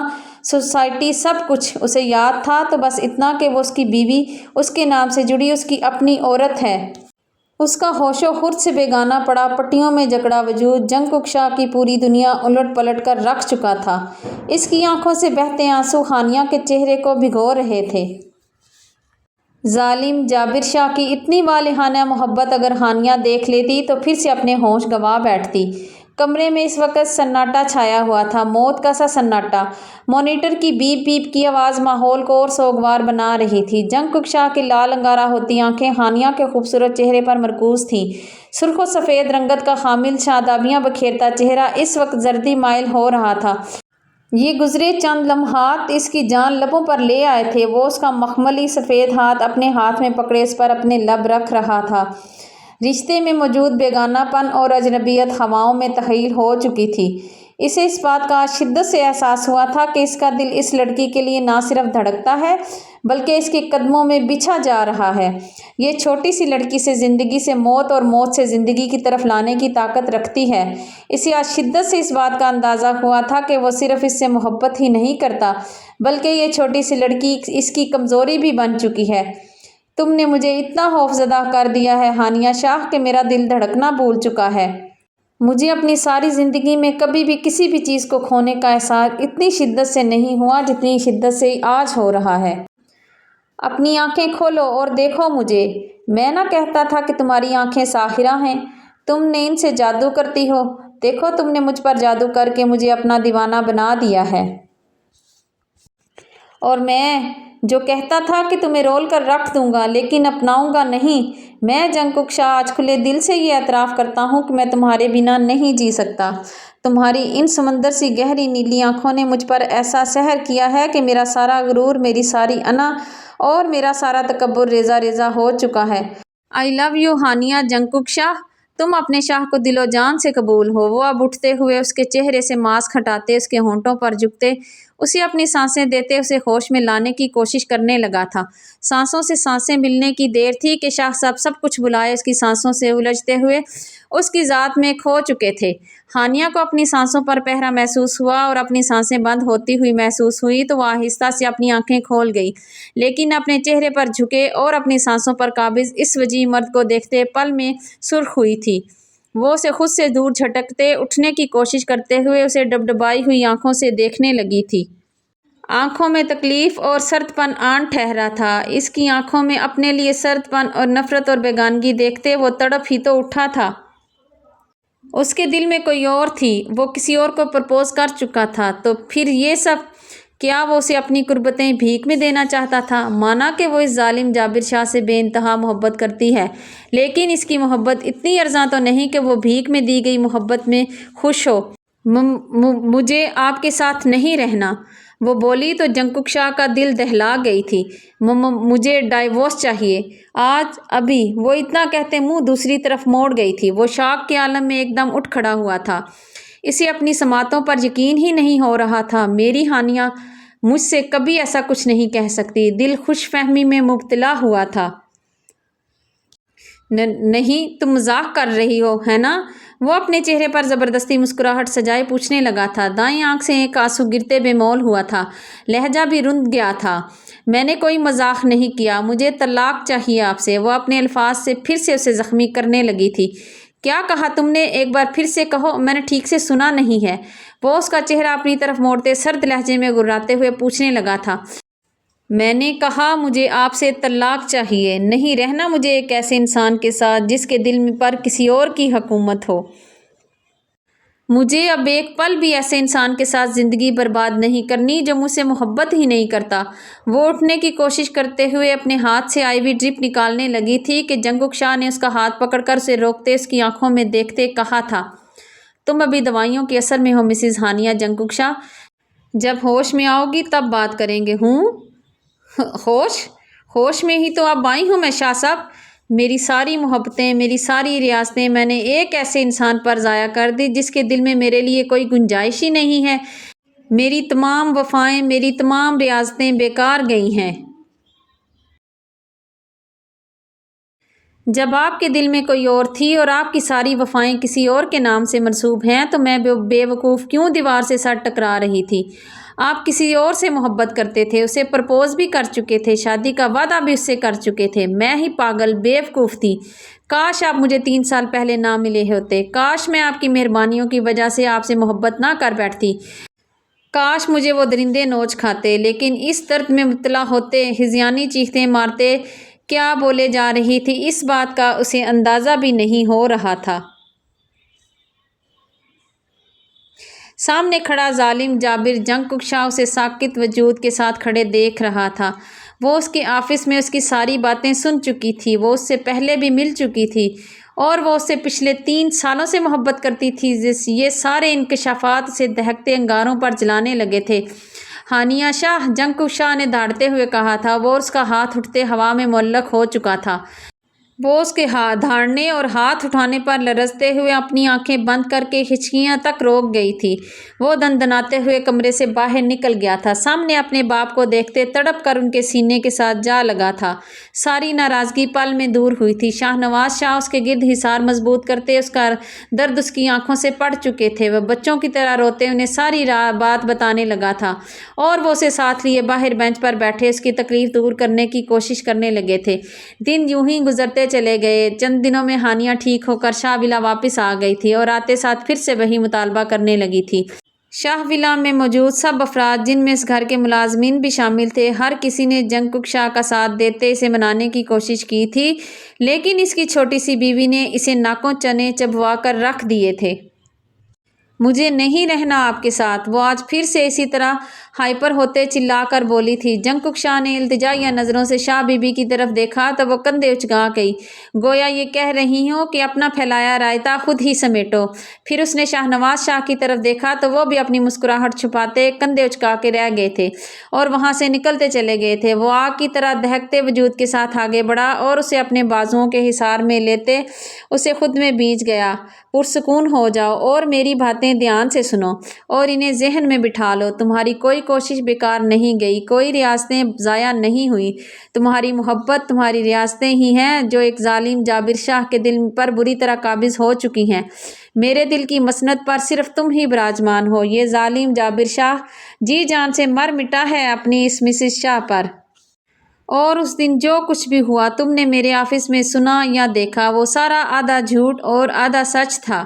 सोसाइटी, सब कुछ उसे याद था। तो बस इतना कि वो उसकी बीवी, उसके नाम से जुड़ी उसकी अपनी औरत है। उसका होशो खुर्द से बेगाना पड़ा, पट्टियों में जकड़ा वजूद जंगकुक शाह की पूरी दुनिया उलट पलट कर रख चुका था। इसकी आंखों से बहते आंसू हानिया के चेहरे को भिगो रहे थे। जालिम जाबिर शाह की इतनी वालिहाना मोहब्बत अगर हानिया देख लेती तो फिर से अपने होश गंवा बैठती। कमरे में इस वक्त सन्नाटा छाया हुआ था, मौत का सा सन्नाटा। मॉनिटर की बीप बीप की आवाज़ माहौल को और सोगवार बना रही थी। जंगकुक शाह की लाल अंगारा होती आंखें हानिया के खूबसूरत चेहरे पर मरकूज थीं। सुर्ख व सफ़ेद रंगत का हामिल शादाबियाँ बखेरता चेहरा इस वक्त जर्दी माइल हो रहा था। ये गुजरे चंद लम्हात इसकी जान लबों पर ले आए थे। वो उसका मखमली सफ़ेद हाथ अपने हाथ में पकड़े इस पर अपने लब रख रहा था। रिश्ते में मौजूद बेगानापन और अजनबियत हवाओं में तहलील हो चुकी थी। इसे इस बात का शिद्दत से एहसास हुआ था कि इसका दिल इस लड़की के लिए ना सिर्फ धड़कता है बल्कि इसके कदमों में बिछा जा रहा है। ये छोटी सी लड़की से ज़िंदगी से मौत और मौत से ज़िंदगी की तरफ लाने की ताकत रखती है। इसे आज शिद्दत से इस बात का अंदाज़ा हुआ था कि वो सिर्फ इससे मोहब्बत ही नहीं करता बल्कि ये छोटी सी लड़की इसकी कमज़ोरी भी बन चुकी है। तुमने मुझे इतना खौफज़दा कर दिया है हानिया शाह कि मेरा दिल धड़कना भूल चुका है। मुझे अपनी सारी ज़िंदगी में कभी भी किसी भी चीज़ को खोने का एहसास इतनी शिद्दत से नहीं हुआ जितनी शिद्दत से आज हो रहा है। अपनी आंखें खोलो और देखो मुझे। मैं ना कहता था कि तुम्हारी आंखें साहिरा हैं, तुमने इनसे जादू करती हो। देखो तुमने मुझ पर जादू करके मुझे अपना दीवाना बना दिया है। और मैं जो कहता था कि तुम्हें रोल कर रख दूंगा लेकिन अपनाऊंगा नहीं, मैं जंगकुक शाह आज खुले दिल से ये एतराफ़ करता हूँ कि मैं तुम्हारे बिना नहीं जी सकता। तुम्हारी इन समंदर सी गहरी नीली आँखों ने मुझ पर ऐसा सहर किया है कि मेरा सारा गुरूर, मेरी सारी अना और मेरा सारा तकब्बुर रेज़ा रेज़ा हो चुका है। I love you Haniya Jungkook Shah. तुम अपने शाह को दिलो जान से कबूल हो। वो अब उठते हुए उसके चेहरे से मास्क हटाते, उसके होंठों पर झुकते, उसे अपनी सांसें देते उसे होश में लाने की कोशिश करने लगा था। सांसों से सांसें मिलने की देर थी कि शाह साहब सब कुछ भुलाए उसकी सांसों से उलझते हुए उसकी ज़ात में खो चुके थे। हानिया को अपनी सांसों पर पहरा महसूस हुआ और अपनी सांसें बंद होती हुई महसूस हुई तो वह आहिस्ता से अपनी आंखें खोल गई, लेकिन अपने चेहरे पर झुके और अपनी सांसों पर काबिज इस वजीह मर्द को देखते पल में सुर्ख हुई थी। वो उसे खुद से दूर झटकते उठने की कोशिश करते हुए उसे डबडबाई हुई आंखों से देखने लगी थी। आंखों में तकलीफ़ और सर्दपन आन ठहरा था। इसकी आंखों में अपने लिए सर्दपन और नफ़रत और बेगानगी देखते वो तड़प ही तो उठा था। उसके दिल में कोई और थी, वो किसी और को प्रपोज कर चुका था। तो फिर ये सब क्या वो उसे अपनी कुर्बतें भीख में देना चाहता था? माना कि वो इस जालिम जाबिर शाह से बेइंतहा मोहब्बत करती है, लेकिन इसकी मोहब्बत इतनी अर्ज़ां तो नहीं कि वो भीख में दी गई मोहब्बत में खुश हो। मुझे आपके साथ नहीं रहना, वो बोली तो जंगकुक शाह का दिल दहला गई थी। मुझे डाइवोर्स चाहिए आज, अभी। वो इतना कहते मुंह दूसरी तरफ मोड़ गई थी। वो शॉक के आलम में एकदम उठ खड़ा हुआ था। इसे अपनी समातों पर यकीन ही नहीं हो रहा था। मेरी हानिया मुझसे कभी ऐसा कुछ नहीं कह सकती। दिल खुश फहमी में मुब्तला हुआ था। नहीं, तुम मजाक कर रही हो, है ना? वो अपने चेहरे पर ज़बरदस्ती मुस्कुराहट सजाए पूछने लगा था। दाईं आंख से एक आंसू गिरते बेमौल हुआ था, लहजा भी रुंध गया था। मैंने कोई मजाक नहीं किया, मुझे तलाक चाहिए आपसे। वो अपने अल्फाज से फिर से उसे ज़ख्मी करने लगी थी। क्या कहा तुमने? एक बार फिर से कहो, मैंने ठीक से सुना नहीं है। वो उसका चेहरा अपनी तरफ मोड़ते सर्द लहजे में गुर्राते हुए पूछने लगा था। मैंने कहा मुझे आपसे तलाक चाहिए, नहीं रहना मुझे एक ऐसे इंसान के साथ जिसके दिल पर किसी और की हुकूमत हो। मुझे अब एक पल भी ऐसे इंसान के साथ ज़िंदगी बर्बाद नहीं करनी जो मुझसे मोहब्बत ही नहीं करता। वो उठने की कोशिश करते हुए अपने हाथ से आईवी ड्रिप निकालने लगी थी कि जंगकुक शाह ने उसका हाथ पकड़कर उसे रोकते उसकी आंखों में देखते कहा था, तुम अभी दवाइयों के असर में हो मिसिज़ हानिया जंगकुक शाह। जब होश में आओगी तब बात करेंगे। होश में ही तो अब आई हूँ मैं शाह साहब। میری ساری محبتیں، میری ساری ریاستیں میں نے ایک ایسے انسان پر ضائع کر دی جس کے دل میں میرے لیے کوئی گنجائش ہی نہیں ہے۔ میری تمام وفائیں، میری تمام ریاستیں بیکار گئی ہیں۔ جب آپ کے دل میں کوئی اور تھی اور آپ کی ساری وفائیں کسی اور کے نام سے منسوب ہیں تو میں بے وقوف کیوں دیوار سے سر ٹکرا رہی تھی؟ آپ کسی اور سے محبت کرتے تھے، اسے پرپوز بھی کر چکے تھے، شادی کا وعدہ بھی اس سے کر چکے تھے۔ میں ہی پاگل بے وقوف تھی۔ کاش آپ مجھے 3 سال پہلے نہ ملے ہوتے۔ کاش میں آپ کی مہربانیوں کی وجہ سے آپ سے محبت نہ کر بیٹھتی۔ کاش مجھے وہ درندے نوچ کھاتے۔ لیکن اس درد میں مبتلا ہوتے، ہذیانی چیخیں مارتے کیا بولے جا رہی تھی اس بات کا اسے اندازہ بھی نہیں ہو رہا تھا۔ سامنے کھڑا ظالم جابر جنگ کشا اسے ساکت وجود کے ساتھ کھڑے دیکھ رہا تھا۔ وہ اس کے آفس میں اس کی ساری باتیں سن چکی تھی، وہ اس سے پہلے بھی مل چکی تھی اور وہ اس سے پچھلے 3 سالوں سے محبت کرتی تھی۔ یہ سارے انکشافات اسے دہکتے انگاروں پر جلانے لگے تھے۔ ہانیہ شاہ، جنگ کشا نے دھاڑتے ہوئے کہا تھا۔ وہ اس کا ہاتھ اٹھتے ہوا میں معلق ہو چکا تھا۔ وہ اس کے دھاڑنے اور ہاتھ اٹھانے پر لرزتے ہوئے اپنی آنکھیں بند کر کے ہچکیاں تک روک گئی تھی۔ وہ دندناتے ہوئے کمرے سے باہر نکل گیا تھا۔ سامنے اپنے باپ کو دیکھتے تڑپ کر ان کے سینے کے ساتھ جا لگا تھا۔ ساری ناراضگی پل میں دور ہوئی تھی۔ شاہ نواز شاہ اس کے گرد حصار مضبوط کرتے، اس کا درد اس کی آنکھوں سے پڑ چکے تھے۔ وہ بچوں کی طرح روتے انہیں ساری بات بتانے لگا تھا اور وہ اسے ساتھ لیے باہر بینچ پر بیٹھے اس کی تکلیف دور کرنے کی کوشش کرنے لگے تھے۔ دن یوں ہی گزرتے چلے گئے۔ چند دنوں میں ہانیہ ٹھیک ہو کر شاہ ولا واپس آ گئی تھی اور آتے ساتھ پھر سے وہی مطالبہ کرنے لگی تھی۔ شاہ ولا میں موجود سب افراد، جن میں اس گھر کے ملازمین بھی شامل تھے، ہر کسی نے جنگ کشا کا ساتھ دیتے اسے منانے کی کوشش کی تھی، لیکن اس کی چھوٹی سی بیوی نے اسے ناکوں چنے چبوا کر رکھ دیے تھے۔ مجھے نہیں رہنا آپ کے ساتھ، وہ آج پھر سے اسی طرح ہائپر ہوتے چلا کر بولی تھی۔ جنگ کشا نے التجائیہ نظروں سے شاہ بی بی کی طرف دیکھا تو وہ کندھے اچکا گئی، گویا یہ کہہ رہی ہوں کہ اپنا پھیلایا رائتا خود ہی سمیٹو۔ پھر اس نے شاہ نواز شاہ کی طرف دیکھا تو وہ بھی اپنی مسکراہٹ چھپاتے کندھے اچکا کے رہ گئے تھے اور وہاں سے نکلتے چلے گئے تھے۔ وہ آگ کی طرح دہکتے وجود کے ساتھ آگے بڑھا اور اسے اپنے بازوؤں کے حصار میں لیتے اسے خود میں بیج گیا۔ پرسکون ہو جاؤ اور میری باتیں دھیان سے سنو اور انہیں ذہن میں بٹھا لو۔ تمہاری کوئی کوشش بیکار نہیں گئی، کوئی ریاستیں ضائع نہیں ہوئی۔ تمہاری محبت، تمہاری ریاستیں ہی ہیں جو ایک ظالم جابر شاہ کے دل پر بری طرح قابض ہو چکی ہیں۔ میرے دل کی مسند پر صرف تم ہی براجمان ہو۔ یہ ظالم جابر شاہ جی جان سے مر مٹا ہے اپنی اس مسز شاہ پر۔ اور اس دن جو کچھ بھی ہوا تم نے میرے آفس میں سنا یا دیکھا، وہ سارا آدھا جھوٹ اور آدھا سچ تھا۔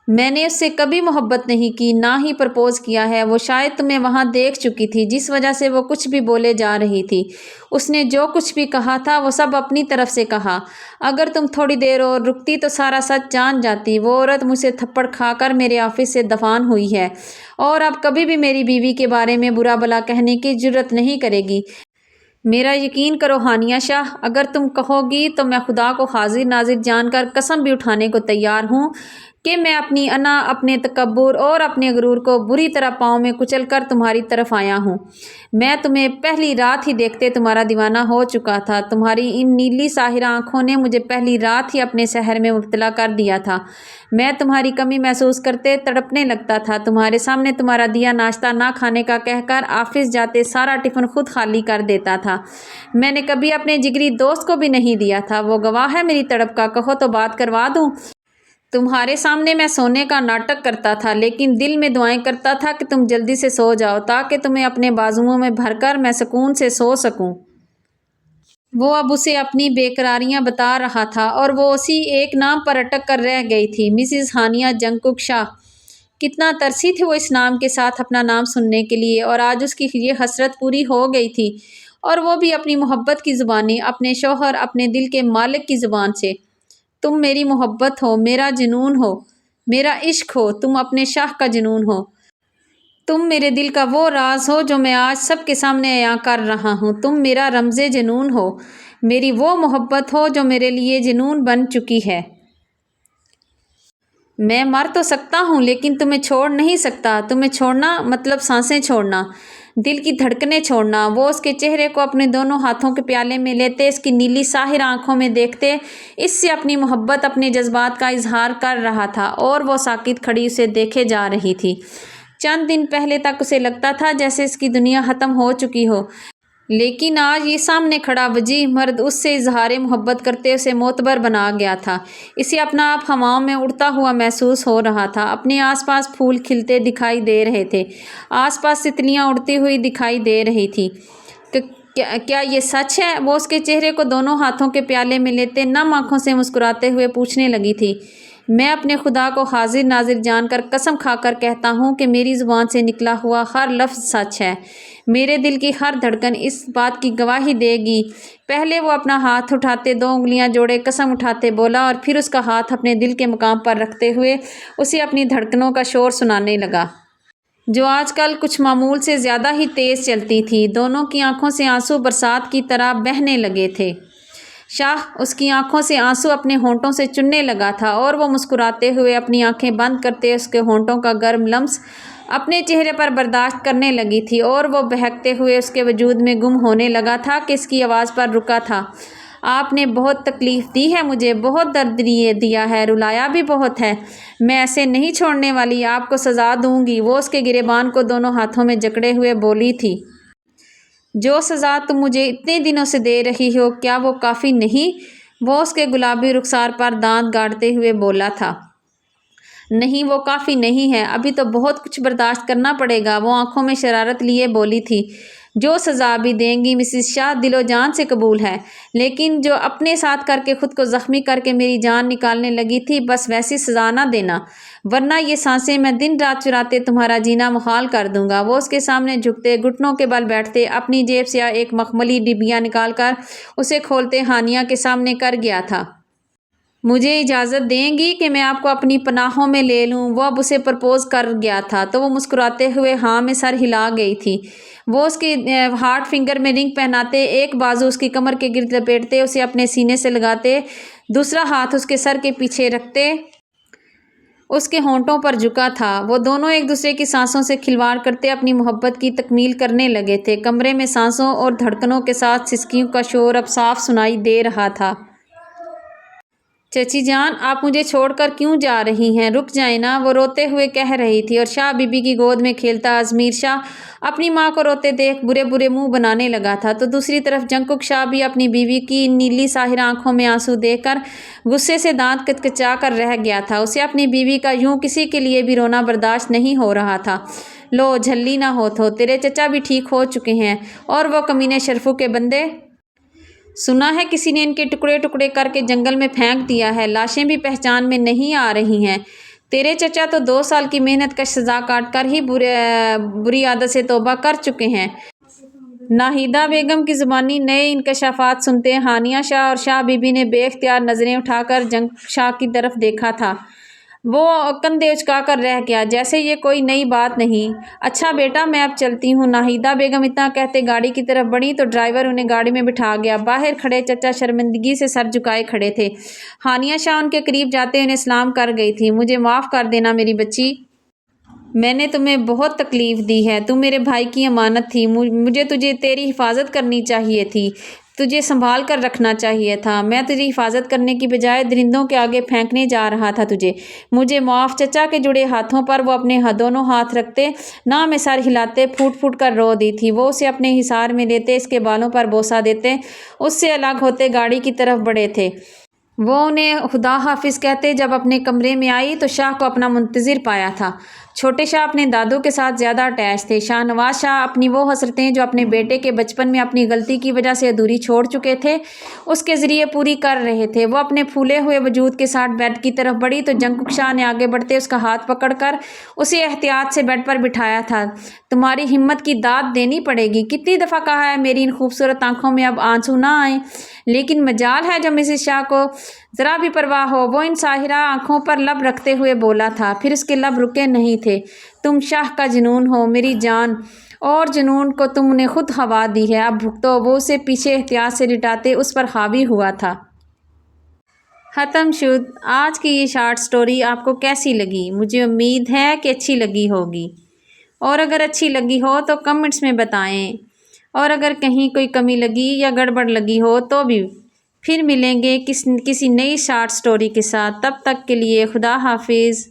میں نے اس سے کبھی محبت نہیں کی، نہ ہی پرپوز کیا ہے۔ وہ شاید تمہیں وہاں دیکھ چکی تھی، جس وجہ سے وہ کچھ بھی بولے جا رہی تھی۔ اس نے جو کچھ بھی کہا تھا وہ سب اپنی طرف سے کہا۔ اگر تم تھوڑی دیر اور رکتی تو سارا سچ جان جاتی۔ وہ عورت مجھ سے تھپڑ کھا کر میرے آفس سے دفان ہوئی ہے اور اب کبھی بھی میری بیوی کے بارے میں برا بھلا کہنے کی جرأت نہیں کرے گی۔ میرا یقین کرو ہانیہ شاہ، اگر تم کہو گی تو میں خدا کو حاضر ناظر جان کر قسم بھی اٹھانے کو تیار ہوں کہ میں اپنی انا، اپنے تکبر اور اپنے غرور کو بری طرح پاؤں میں کچل کر تمہاری طرف آیا ہوں۔ میں تمہیں پہلی رات ہی دیکھتے تمہارا دیوانہ ہو چکا تھا۔ تمہاری ان نیلی ساحرہ آنکھوں نے مجھے پہلی رات ہی اپنے سحر میں مبتلا کر دیا تھا۔ میں تمہاری کمی محسوس کرتے تڑپنے لگتا تھا۔ تمہارے سامنے تمہارا دیا ناشتہ نہ کھانے کا کہہ کر آفس جاتے سارا ٹفن خود خالی کر دیتا تھا۔ میں نے کبھی اپنے جگری دوست کو بھی نہیں دیا تھا۔ وہ گواہ ہے میری تڑپ کا، کہو تو بات کروا دوں۔ تمہارے سامنے میں سونے کا ناٹک کرتا تھا، لیکن دل میں دعائیں کرتا تھا کہ تم جلدی سے سو جاؤ تاکہ تمہیں اپنے بازوؤں میں بھر کر میں سکون سے سو سکوں۔ وہ اب اسے اپنی بے قراریاں بتا رہا تھا اور وہ اسی ایک نام پر اٹک کر رہ گئی تھی، مسز ہانیہ جنگ کشا۔ کتنا ترسی تھی وہ اس نام کے ساتھ اپنا نام سننے کے لیے، اور آج اس کی یہ حسرت پوری ہو گئی تھی، اور وہ بھی اپنی محبت کی زبانی، اپنے شوہر، اپنے دل کے مالک کی زبان سے۔ تم میری محبت ہو، میرا جنون ہو، میرا عشق ہو، تم اپنے شاہ کا جنون ہو۔ تم میرے دل کا وہ راز ہو جو میں آج سب کے سامنے عیاں کر رہا ہوں۔ تم میرا رمز جنون ہو، میری وہ محبت ہو جو میرے لیے جنون بن چکی ہے۔ میں مر تو سکتا ہوں لیکن تمہیں چھوڑ نہیں سکتا۔ تمہیں چھوڑنا مطلب سانسیں چھوڑنا۔ دل کی دھڑکنیں چھوڑنا۔ وہ اس کے چہرے کو اپنے دونوں ہاتھوں کے پیالے میں لیتے، اس کی نیلی ساحر آنکھوں میں دیکھتے، اس سے اپنی محبت، اپنے جذبات کا اظہار کر رہا تھا، اور وہ ساکت کھڑی اسے دیکھے جا رہی تھی۔ چند دن پہلے تک اسے لگتا تھا جیسے اس کی دنیا ختم ہو چکی ہو، لیکن آج یہ سامنے کھڑا وجیح مرد اس سے اظہار محبت کرتے اسے معتبر بنا گیا تھا۔ اسے اپنا آپ ہواؤں میں اڑتا ہوا محسوس ہو رہا تھا۔ اپنے آس پاس پھول کھلتے دکھائی دے رہے تھے، آس پاس تتلیاں اڑتی ہوئی دکھائی دے رہی تھیں۔ کیا یہ سچ ہے؟ وہ اس کے چہرے کو دونوں ہاتھوں کے پیالے میں لیتے نم آنکھوں سے مسکراتے ہوئے پوچھنے لگی تھی۔ میں اپنے خدا کو حاضر ناظر جان کر قسم کھا کر کہتا ہوں کہ میری زبان سے نکلا ہوا ہر لفظ سچ ہے۔ میرے دل کی ہر دھڑکن اس بات کی گواہی دے گی۔ پہلے وہ اپنا ہاتھ اٹھاتے 2 انگلیاں جوڑے قسم اٹھاتے بولا، اور پھر اس کا ہاتھ اپنے دل کے مقام پر رکھتے ہوئے اسے اپنی دھڑکنوں کا شور سنانے لگا، جو آج کل کچھ معمول سے زیادہ ہی تیز چلتی تھی۔ دونوں کی آنکھوں سے آنسو برسات کی طرح بہنے لگے تھے۔ شاہ اس کی آنکھوں سے آنسو اپنے ہونٹوں سے چننے لگا تھا، اور وہ مسکراتے ہوئے اپنی آنکھیں بند کرتے اس کے ہونٹوں کا گرم لمس اپنے چہرے پر برداشت کرنے لگی تھی، اور وہ بہکتے ہوئے اس کے وجود میں گم ہونے لگا تھا کہ اس کی آواز پر رکا تھا۔ آپ نے بہت تکلیف دی ہے مجھے، بہت درد دیا ہے، رلایا بھی بہت ہے۔ میں ایسے نہیں چھوڑنے والی، آپ کو سزا دوں گی۔ وہ اس کے گریبان کو دونوں ہاتھوں میں جکڑے ہوئے بولی تھی۔ جو سزا تم مجھے اتنے دنوں سے دے رہی ہو، کیا وہ کافی نہیں؟ وہ اس کے گلابی رخسار پر دانت گاڑتے ہوئے بولا تھا۔ نہیں، وہ کافی نہیں ہے، ابھی تو بہت کچھ برداشت کرنا پڑے گا۔ وہ آنکھوں میں شرارت لیے بولی تھی۔ جو سزا بھی دیں گی مسز شاہ دل و جان سے قبول ہے، لیکن جو اپنے ساتھ کر کے خود کو زخمی کر کے میری جان نکالنے لگی تھی، بس ویسی سزا نہ دینا، ورنہ یہ سانسیں میں دن رات چراتے تمہارا جینا محال کر دوں گا۔ وہ اس کے سامنے جھکتے، گھٹنوں کے بل بیٹھتے، اپنی جیب سے ایک مخملی ڈبیا نکال کر اسے کھولتے ہانیہ کے سامنے کر گیا تھا۔ مجھے اجازت دیں گی کہ میں آپ کو اپنی پناہوں میں لے لوں؟ وہ اب اسے پرپوز کر گیا تھا تو وہ مسکراتے ہوئے ہاں میں سر ہلا گئی تھی۔ وہ اس کی ہارٹ فنگر میں رنگ پہناتے، ایک بازو اس کی کمر کے گرد لپیٹتے، اسے اپنے سینے سے لگاتے، دوسرا ہاتھ اس کے سر کے پیچھے رکھتے اس کے ہونٹوں پر جھکا تھا۔ وہ دونوں ایک دوسرے کی سانسوں سے کھلواڑ کرتے اپنی محبت کی تکمیل کرنے لگے تھے۔ کمرے میں سانسوں اور دھڑکنوں کے ساتھ سسکیوں کا شور اب صاف سنائی دے رہا تھا۔ چچی جان، آپ مجھے چھوڑ کر کیوں جا رہی ہیں؟ رک جائیں نا، وہ روتے ہوئے کہہ رہی تھی، اور شاہ بی بی کی گود میں کھیلتا ازمیر شاہ اپنی ماں کو روتے دیکھ برے برے منہ بنانے لگا تھا، تو دوسری طرف جنکک شاہ بھی اپنی بیوی کی نیلی ساحر آنکھوں میں آنسو دیکھ کر غصے سے دانت کچکچا کر رہ گیا تھا۔ اسے اپنی بیوی کا یوں کسی کے لیے بھی رونا برداشت نہیں ہو رہا تھا۔ لو جھلی نہ ہو تو، تیرے چچا بھی ٹھیک ہو چکے ہیں، اور وہ کمینے شرفو کے بندے، سنا ہے کسی نے ان کے ٹکڑے ٹکڑے کر کے جنگل میں پھینک دیا ہے، لاشیں بھی پہچان میں نہیں آ رہی ہیں۔ تیرے چچا تو 2 سال کی محنت کا سزا کاٹ کر ہی بری عادت سے توبہ کر چکے ہیں۔ ناہیدہ بیگم کی زبانی نئے انکشافات سنتے ہانیہ شاہ اور شاہ بی بی نے بے اختیار نظریں اٹھا کر جنکک شاہ کی طرف دیکھا تھا۔ وہ کندھے اچکا کر رہ گیا جیسے یہ کوئی نئی بات نہیں۔ اچھا بیٹا، میں اب چلتی ہوں۔ ناہیدہ بیگم اتنا کہتے گاڑی کی طرف بڑھیں تو ڈرائیور انہیں گاڑی میں بٹھا گیا۔ باہر کھڑے چچا شرمندگی سے سر جھکائے کھڑے تھے۔ ہانیہ شاہ ان کے قریب جاتے انہیں سلام کر گئی تھی۔ مجھے معاف کر دینا میری بچی، میں نے تمہیں بہت تکلیف دی ہے، تم میرے بھائی کی امانت تھی، مجھے تیری حفاظت کرنی چاہیے تھی، تجھے سنبھال کر رکھنا چاہیے تھا، میں تجھے حفاظت کرنے کی بجائے درندوں کے آگے پھینکنے جا رہا تھا تجھے، مجھے معاف۔ چچا کے جڑے ہاتھوں پر وہ اپنے دونوں ہاتھ رکھتے، نہ میں سر ہلاتے، پھوٹ پھوٹ کر رو دی تھی۔ وہ اسے اپنے حصار میں لیتے، اس کے بالوں پر بوسہ دیتے، اس سے الگ ہوتے گاڑی کی طرف بڑھے تھے۔ وہ انہیں خدا حافظ کہتے جب اپنے کمرے میں آئی تو شاہ کو اپنا منتظر پایا تھا۔ چھوٹے شاہ اپنے دادو کے ساتھ زیادہ اٹیچ تھے۔ شاہ نواز شاہ اپنی وہ حسرتیں جو اپنے بیٹے کے بچپن میں اپنی غلطی کی وجہ سے ادھوری چھوڑ چکے تھے، اس کے ذریعے پوری کر رہے تھے۔ وہ اپنے پھولے ہوئے وجود کے ساتھ بیڈ کی طرف بڑھی تو جنکک شاہ نے آگے بڑھتے اس کا ہاتھ پکڑ کر اسے احتیاط سے بیڈ پر بٹھایا تھا۔ تمہاری ہمت کی داد دینی پڑے گی، کتنی دفعہ کہا ہے میری ان خوبصورت آنکھوں میں اب آنسو نہ آئیں، لیکن مجال ہے جو مسز شاہ کو ذرا بھی پرواہ ہو۔ وہ ان ساحرہ آنکھوں پر لب رکھتے ہوئے بولا تھا، پھر اس کے لب رکے نہیں تھے۔ تم شاہ کا جنون ہو میری جان، اور جنون کو تم نے خود ہوا دی ہے، اب بھگتو۔ وہ اسے پیچھے احتیاط سے لٹاتے اس پر حاوی ہوا تھا۔ ختم شد۔ آج کی یہ شارٹ سٹوری آپ کو کیسی لگی؟ مجھے امید ہے کہ اچھی لگی ہوگی۔ اور اگر اچھی لگی ہو تو کمنٹس میں بتائیں، اور اگر کہیں کوئی کمی لگی یا گڑبڑ لگی ہو تو بھی۔ پھر ملیں گے کسی نئی شارٹ سٹوری کے ساتھ، تب تک کے لیے خدا حافظ۔